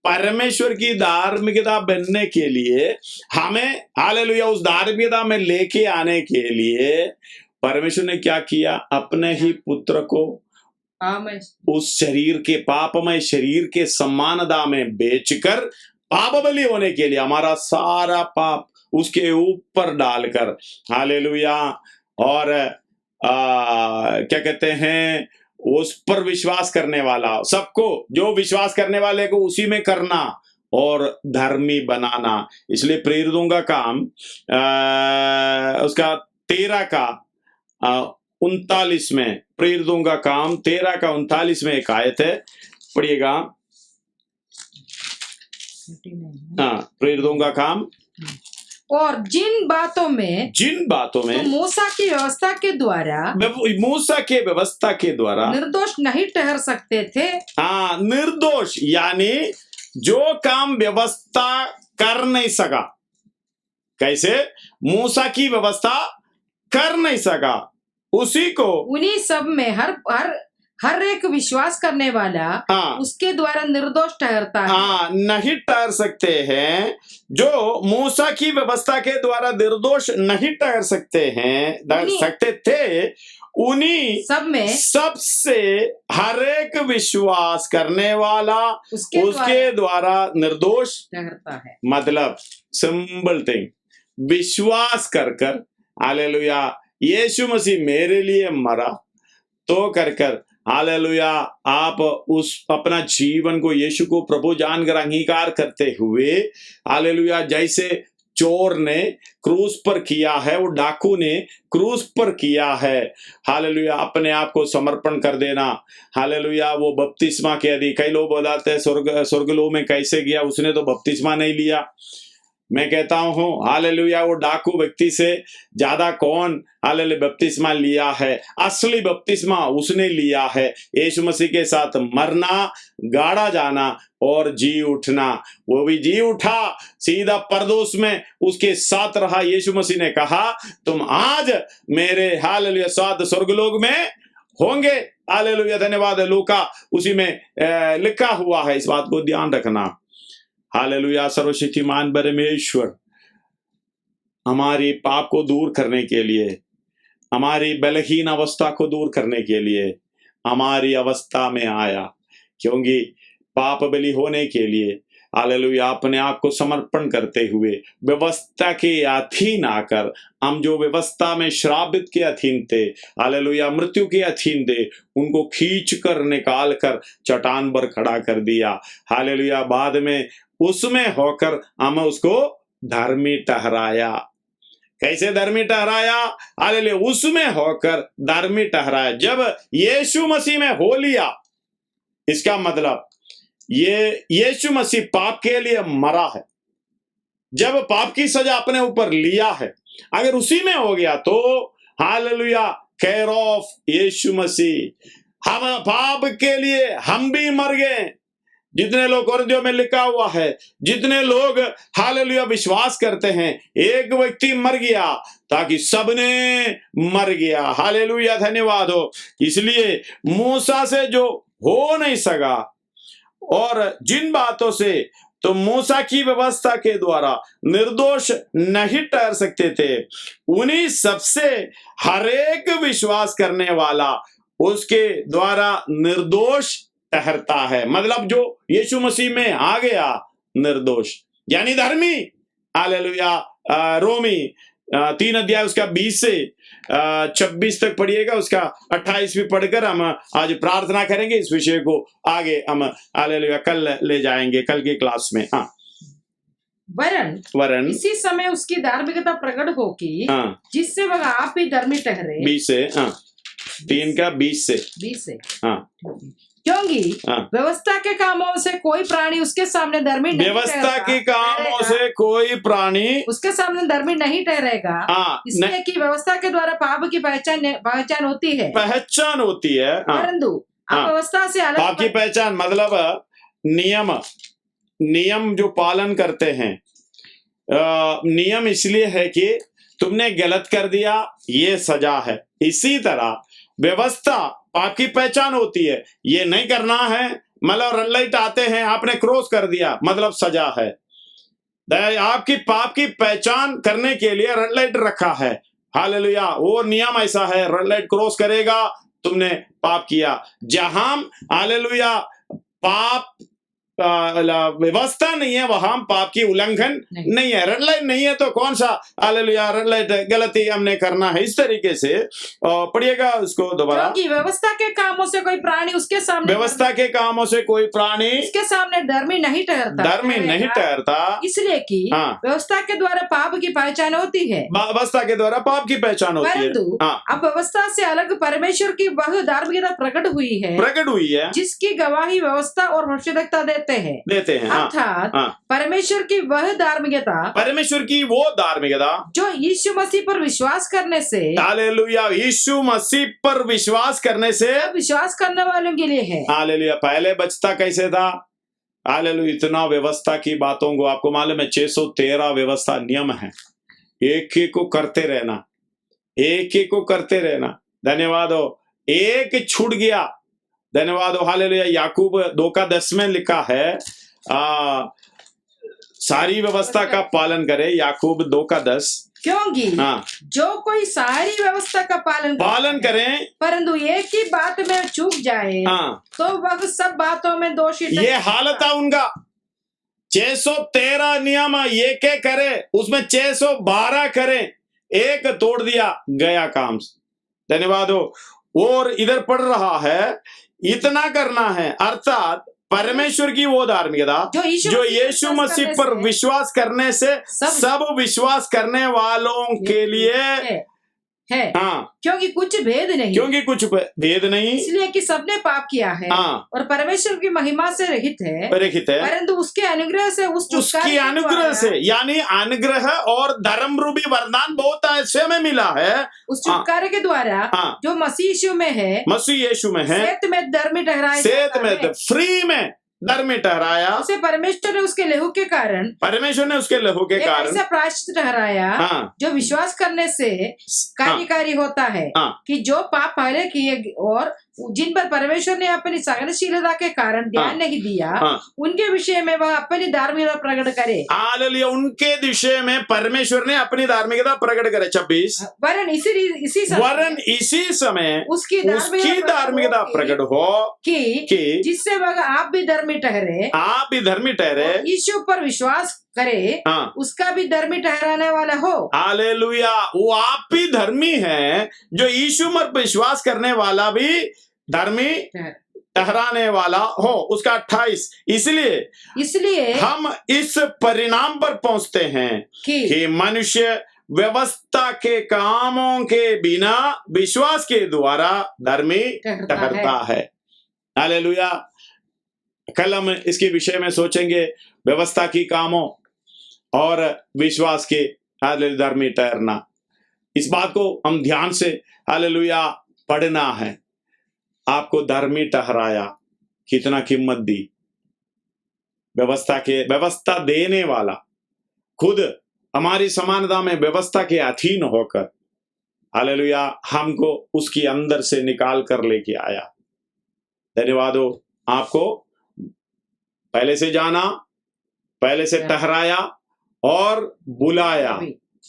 परमेश्वर की धार्मिकता बनने के लिए हमें, हालेलुया, उस धार्मिकता में लेके आने के लिए परमेश्वर ने क्या किया? अपने ही पुत्र को उस शरीर के पापमय शरीर के समानता में बेचकर पाप बलि होने के लिए हमारा सारा पाप उसके ऊपर डालकर, हालेलुया, और क्या कहते हैं, उस पर विश्वास करने वाला सबको, जो विश्वास करने वाले को उसी में करना और धर्मी बनाना। इसलिए प्रेरितों का काम उसका 13 का 39 में, प्रेरितों का काम 13 का 39 में एक आयत है, पढ़िएगा। प्रेरितों का काम, और जिन बातों में तो मूसा की व्यवस्था के द्वारा निर्दोष नहीं ठहर सकते थे। निर्दोष यानी जो काम व्यवस्था कर नहीं सका। कैसे? मूसा की व्यवस्था कर नहीं सका, उसी को उन्हीं सब में हर एक विश्वास करने वाला उसके द्वारा निर्दोष ठहरता है। नहीं ठहर सकते हैं। जो मूसा की व्यवस्था के द्वारा निर्दोष नहीं ठहर सकते थे, उन्हीं सबसे हर एक विश्वास करने वाला उसके द्वारा निर्दोष ठहरता है। मतलब सिंपल थिंग, विश्वास कर हालेलुया, यीशु मसीह मेरे लिए मरा तो कर हालेलुया, आप उस अपना जीवन को यीशु को प्रभु जानकर अंगीकार करते हुए, हालेलुया, जैसे चोर ने क्रूस पर किया है, वो डाकू ने क्रूस पर किया है, हालेलुया, अपने आप को समर्पण कर देना। हालेलुया, वो बपतिस्मा के यदि कई लोग बताते हैं स्वर्गलोक में कैसे गया, उसने तो बपतिस्मा नहीं लिया। मैं कहता हूं हालेलुया, वो डाकू व्यक्ति से ज्यादा कौन हालेलुया बपतिस्मा लिया है? असली बपतिस्मा उसने लिया है, यीशु मसीह के साथ मरना, गाड़ा जाना और जी उठना। वो भी जी उठा, सीधा परदोस में उसके साथ रहा। यीशु मसीह ने कहा, तुम आज मेरे हालेलुया साथ स्वर्गलोक में होंगे। हालेलुया, धन्यवाद है। लूका उसी में लिखा हुआ है, इस बात को ध्यान रखना। हालेलुया, सर्वशक्तिमान परमेश्वर हमारी पाप को दूर करने के लिए, हमारी बलहीन अवस्था को दूर करने के लिए हमारी अवस्था में आया, क्योंकि पाप बलि होने के लिए हालेलुया अपने आप को समर्पण करते हुए व्यवस्था के अधीन आकर, हम जो व्यवस्था में श्रापित के अधीन थे, हालेलुया मृत्यु के अधीन थे, उनको खींच कर निकाल कर चट्टान पर खड़ा कर दिया। हालेलुया, बाद में उसमें होकर हमें उसको धर्मी ठहराया। कैसे धर्मी ठहराया? हालेलुया, उसमें होकर धर्मी ठहराया। जब यीशु मसीह में हो लिया, इसका मतलब ये यीशु मसीह पाप के लिए मरा है। जब पाप की सजा अपने ऊपर लिया है, अगर उसी में हो गया तो हालेलुया केयर ऑफ यीशु मसीह। हम पाप के लिए हम भी मर गए। जितने लोग कुरिन्थियों में लिखा हुआ है, जितने लोग हालेलुया विश्वास करते हैं, एक व्यक्ति मर गया ताकि सबने मर गया। हालेलुया, धन्यवाद हो। इसलिए मूसा से जो हो नहीं सका, और जिन बातों से तो मूसा की व्यवस्था के द्वारा निर्दोष नहीं ठहर सकते थे, उन्हीं सबसे हर एक विश्वास करने वाला उसके द्वारा निर्दोष ठहरता है। मतलब जो यीशु मसीह में आ गया निर्दोष यानी धर्मी। हालेलुया। रोमी 3 अध्याय उसका 20 से 26 तक पढ़िएगा, उसका 28 भी पढ़कर हम आज प्रार्थना करेंगे। इस विषय को आगे हम हालेलुया कल ले जाएंगे, कल की क्लास में। हाँ, वरन इसी समय उसकी धार्मिकता प्रकट होगी, जिससे वह आप ही धर्मी ठहरे। 20 से 3 का 20 से हाँ, क्योंकि व्यवस्था के कामों से कोई प्राणी उसके सामने धर्मी नहीं व्यवस्था के कामों से कोई प्राणी उसके सामने धर्मी नहीं ठहरेगा, इसलिए कि व्यवस्था के द्वारा पाप की पहचान होती है। परंतु व्यवस्था से अलग पाप की पहचान मतलब नियम जो पालन करते हैं। नियम इसलिए है कि तुमने गलत कर दिया, ये सजा है। इसी तरह व्यवस्था पाप की पहचान होती है। ये नहीं करना है मतलब रेड लाइट आते हैं, आपने क्रॉस कर दिया मतलब सजा है। आपकी पाप की पहचान करने के लिए रेड लाइट रखा है। हालेलुया, वो नियम ऐसा है, रेड लाइट क्रॉस करेगा तुमने पाप किया। जहां हालेलुया पाप व्यवस्था नहीं है, वहां पाप की उल्लंघन नहीं है। रेड लाइट नहीं है तो कौन सा हालेलुया रेड लाइट गलती हमने करना है। इस तरीके से पढ़िएगा उसको दोबारा। क्योंकि व्यवस्था के कामों से कोई प्राणी उसके सामने व्यवस्था के कामों से कोई प्राणी उसके सामने धर्मी नहीं ठहरता, इसलिए कि व्यवस्था के द्वारा पाप की पहचान होती है। व्यवस्था के द्वारा पाप की पहचान होती है। परंतु अब व्यवस्था से अलग परमेश्वर की वह धार्मिकता प्रकट हुई है, जिसकी गवाही व्यवस्था और भविष्यद्वक्ता देते हैं। अर्थात परमेश्वर की वो धार्मिकता जो यीशु मसीह पर विश्वास करने से, हालेलुया, यीशु मसीह पर विश्वास करने से विश्वास करने वालों के लिए है। हालेलुया। पहले बचता कैसे था? हालेलुया, इतना व्यवस्था की बातों को आपको मालूम है 613 व्यवस्था नियम है। एक एक को करते रहना, एक एक को करते रहना। धन्यवाद हो। एक छूट गया, धन्यवाद हो। हालेलुया। याकूब 2:10 में लिखा है सारी व्यवस्था का पालन करे। याकूब 2:10। क्योंकि जो कोई सारी व्यवस्था का पालन करे परंतु एक ही बात में चूक जाए तो वह सब बातों में दोषी। ये हालत है उनका। 613 नियम एक करे, उसमें 612 करे, एक तोड़ दिया, गया काम। धन्यवाद हो। और इधर पढ़ रहा है इतना करना है, अर्थात परमेश्वर की वो धार्मिकता जो यीशु मसीह पर विश्वास करने से सब विश्वास करने वालों के लिए है। क्योंकि कुछ भेद नहीं, इसलिए कि सबने पाप किया है और परमेश्वर की महिमा से रहित है। परंतु उसके अनुग्रह से उसकी अनुग्रह से यानी अनुग्रह और धर्म रूपी वरदान बहुत ऐसे में मिला है। उस छुटकारे के द्वारा जो मसीह यीशु में है, सेत में धर्मी ठहराया, सेत में फ्री में धर्मी ठहराया। उसे परमेश्वर ने उसके लहू के कारण ऐसा प्रायश्चित ठहराया जो विश्वास करने से कार्यकारी होता है कि जो पाप पहले किए और जिन पर परमेश्वर ने अपनी सहनशीलता के कारण ध्यान नहीं दिया, उनके विषय में वह अपनी धार्मिकता प्रकट करे। हालेलुया। उनके विषय में परमेश्वर ने अपनी धार्मिकता प्रकट करे। 26 वरन इसी समय उसकी धार्मिकता प्रकट हो कि जिससे वह आप भी धर्मी ठहरे, यीशु पर विश्वास करे, उसका भी धर्मी ठहराने वाला हो। हालेलुया। वो आप भी धर्मी है जो यीशु पर विश्वास करने वाला भी धर्मी ठहराने वाला हो। उसका 28। इसलिए हम इस परिणाम पर पहुंचते हैं कि मनुष्य व्यवस्था के कामों के बिना विश्वास के द्वारा धर्मी ठहरता है। हालेलुया। कल हम इसके विषय में सोचेंगे, व्यवस्था की कामों और विश्वास के धर्मी ठहरना। इस बात को हम ध्यान से हालेलुया पढ़ना है। आपको धर्मी ठहराया, कितना कीमत दी। व्यवस्था देने वाला खुद हमारी समानता में व्यवस्था के अधीन होकर हालेलुया हमको उसके अंदर से निकाल कर लेके आया। धन्यवाद हो, आपको पहले से जाना, पहले से ठहराया और बुलाया।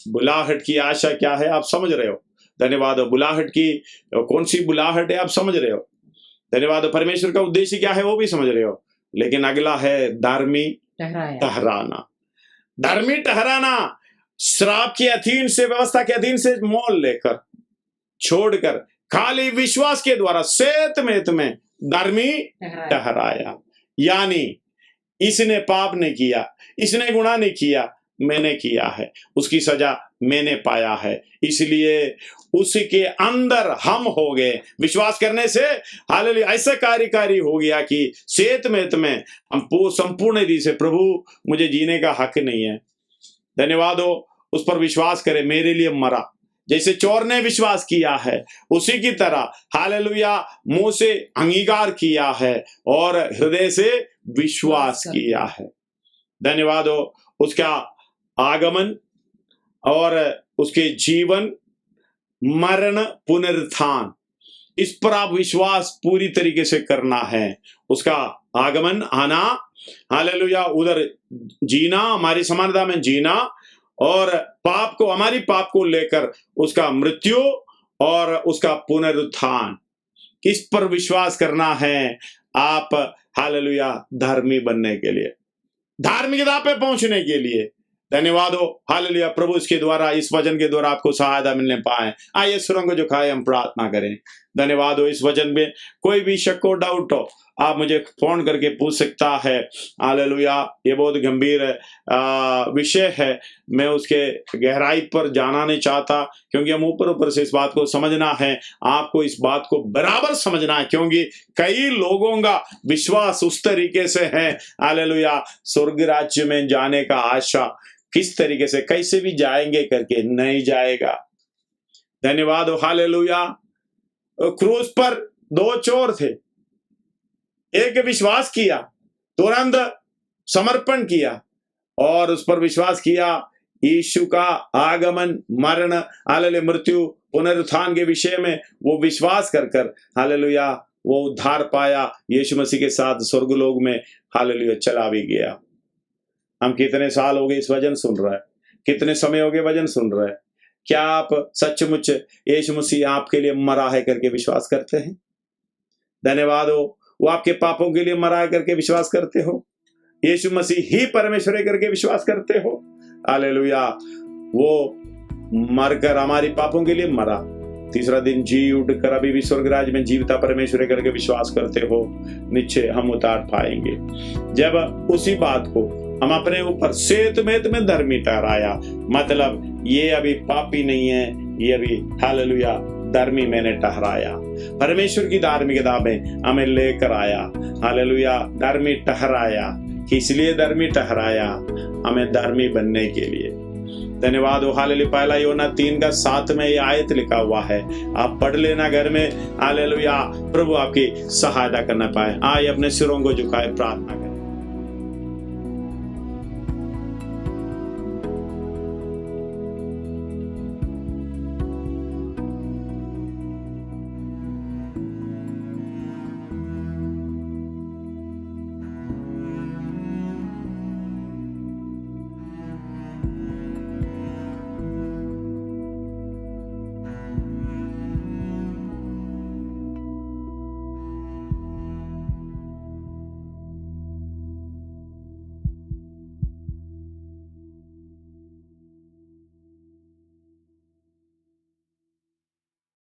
बुलाहट की आशा क्या है आप समझ रहे हो। धन्यवाद हो। बुलाहट की कौन सी बुलाहट है आप समझ रहे हो। धन्यवाद हो। परमेश्वर का उद्देश्य क्या है वो भी समझ रहे हो। लेकिन अगला है धर्मी ठहराना। धर्मी ठहराना श्राप के अधीन से, व्यवस्था के अधीन से मोल लेकर छोड़कर खाली विश्वास के द्वारा सेत में धर्मी ठहराया। यानी इसने पाप नहीं किया, इसने गुनाह नहीं किया, मैंने किया है, उसकी सजा मैंने पाया है, इसलिए उसके अंदर हम हो गए। विश्वास करने से हालेलुया ऐसा कार्यकारी हो गया कि सेत में हम संपूर्ण रीति से प्रभु मुझे जीने का हक नहीं है। धन्यवाद हो। उस पर विश्वास करे, मेरे लिए मरा। जैसे चोर ने विश्वास किया है उसी की तरह हालेलुया मुंह से अंगीकार किया है और हृदय से विश्वास किया है। धन्यवाद हो। उसका आगमन और उसके जीवन, मरण, पुनरुत्थान, इस पर आप विश्वास पूरी तरीके से करना है। उसका आगमन, आना, हालेलुया, उधर जीना, हमारी समानता में जीना और पाप को, हमारी पाप को लेकर उसका मृत्यु और उसका पुनरुत्थान, इस पर विश्वास करना है आप हालेलुया धर्मी बनने के लिए, धार्मिकता पे पहुंचने के लिए। धन्यवाद हो। हालेलुया। प्रभु इसके द्वारा, इस वचन के द्वारा आपको सहायता मिलने पाए। आइए सुरंग को झुकाए हम प्रार्थना करें। धन्यवाद हो। इस वचन में कोई भी शक हो, डाउट हो, आप मुझे फोन करके पूछ सकता है। हालेलुया। ये बहुत गंभीर विषय है, मैं उसके गहराई पर जाना नहीं चाहता क्योंकि हम ऊपर से इस बात को समझना है। आपको इस बात को बराबर समझना है क्योंकि कई लोगों का विश्वास उस तरीके से है हालेलुया स्वर्ग राज्य में जाने का आशा किस तरीके से, कैसे भी जाएंगे करके नहीं जाएगा। धन्यवाद हो। हालेलुया। क्रूस पर दो चोर थे, एक विश्वास किया, तुरंत समर्पण किया और उस पर विश्वास किया। यीशु का आगमन, मरण, हालेलुया, मृत्यु, पुनरुत्थान के विषय में वो विश्वास कर हालेलुया वो उद्धार पाया। यीशु मसीह के साथ स्वर्गलोक में हालेलुया चला भी गया। हम कितने साल हो गए इस वचन सुन रहा है, कितने समय हो गए वचन सुन रहा है। क्या आप सचमुच यीशु मसीह आपके लिए मरा है करके विश्वास करते हैं? धन्यवाद हो। वो आपके पापों के लिए मरा है करके विश्वास करते हो? यीशु मसीह ही परमेश्वर है करके विश्वास करते हो? हालेलुया। वो मरकर हमारी पापों के लिए मरा, तीसरा दिन जी उठकर अभी भी स्वर्ग राज्य में जीवता परमेश्वर करके विश्वास करते हो, निश्चय हम उतार पाएंगे। जब उसी बात को हम अपने ऊपर सेत में धर्मी ठहराया, मतलब ये अभी पापी नहीं है, ये अभी हालेलुया धर्मी मैंने ठहराया। परमेश्वर की धार्मिकता में हमें लेकर आया। हालेलुया धर्मी ठहराया। इसलिए धर्मी ठहराया हमें धर्मी बनने के लिए। धन्यवाद हो। हालेलुया। पहला यूहन्ना 3:7 में ये आयत लिखा हुआ है, आप पढ़ लेना घर में। हालेलुया। प्रभु आपकी सहायता करना पाए। आइए अपने सिरों को झुकाए प्रार्थना करें।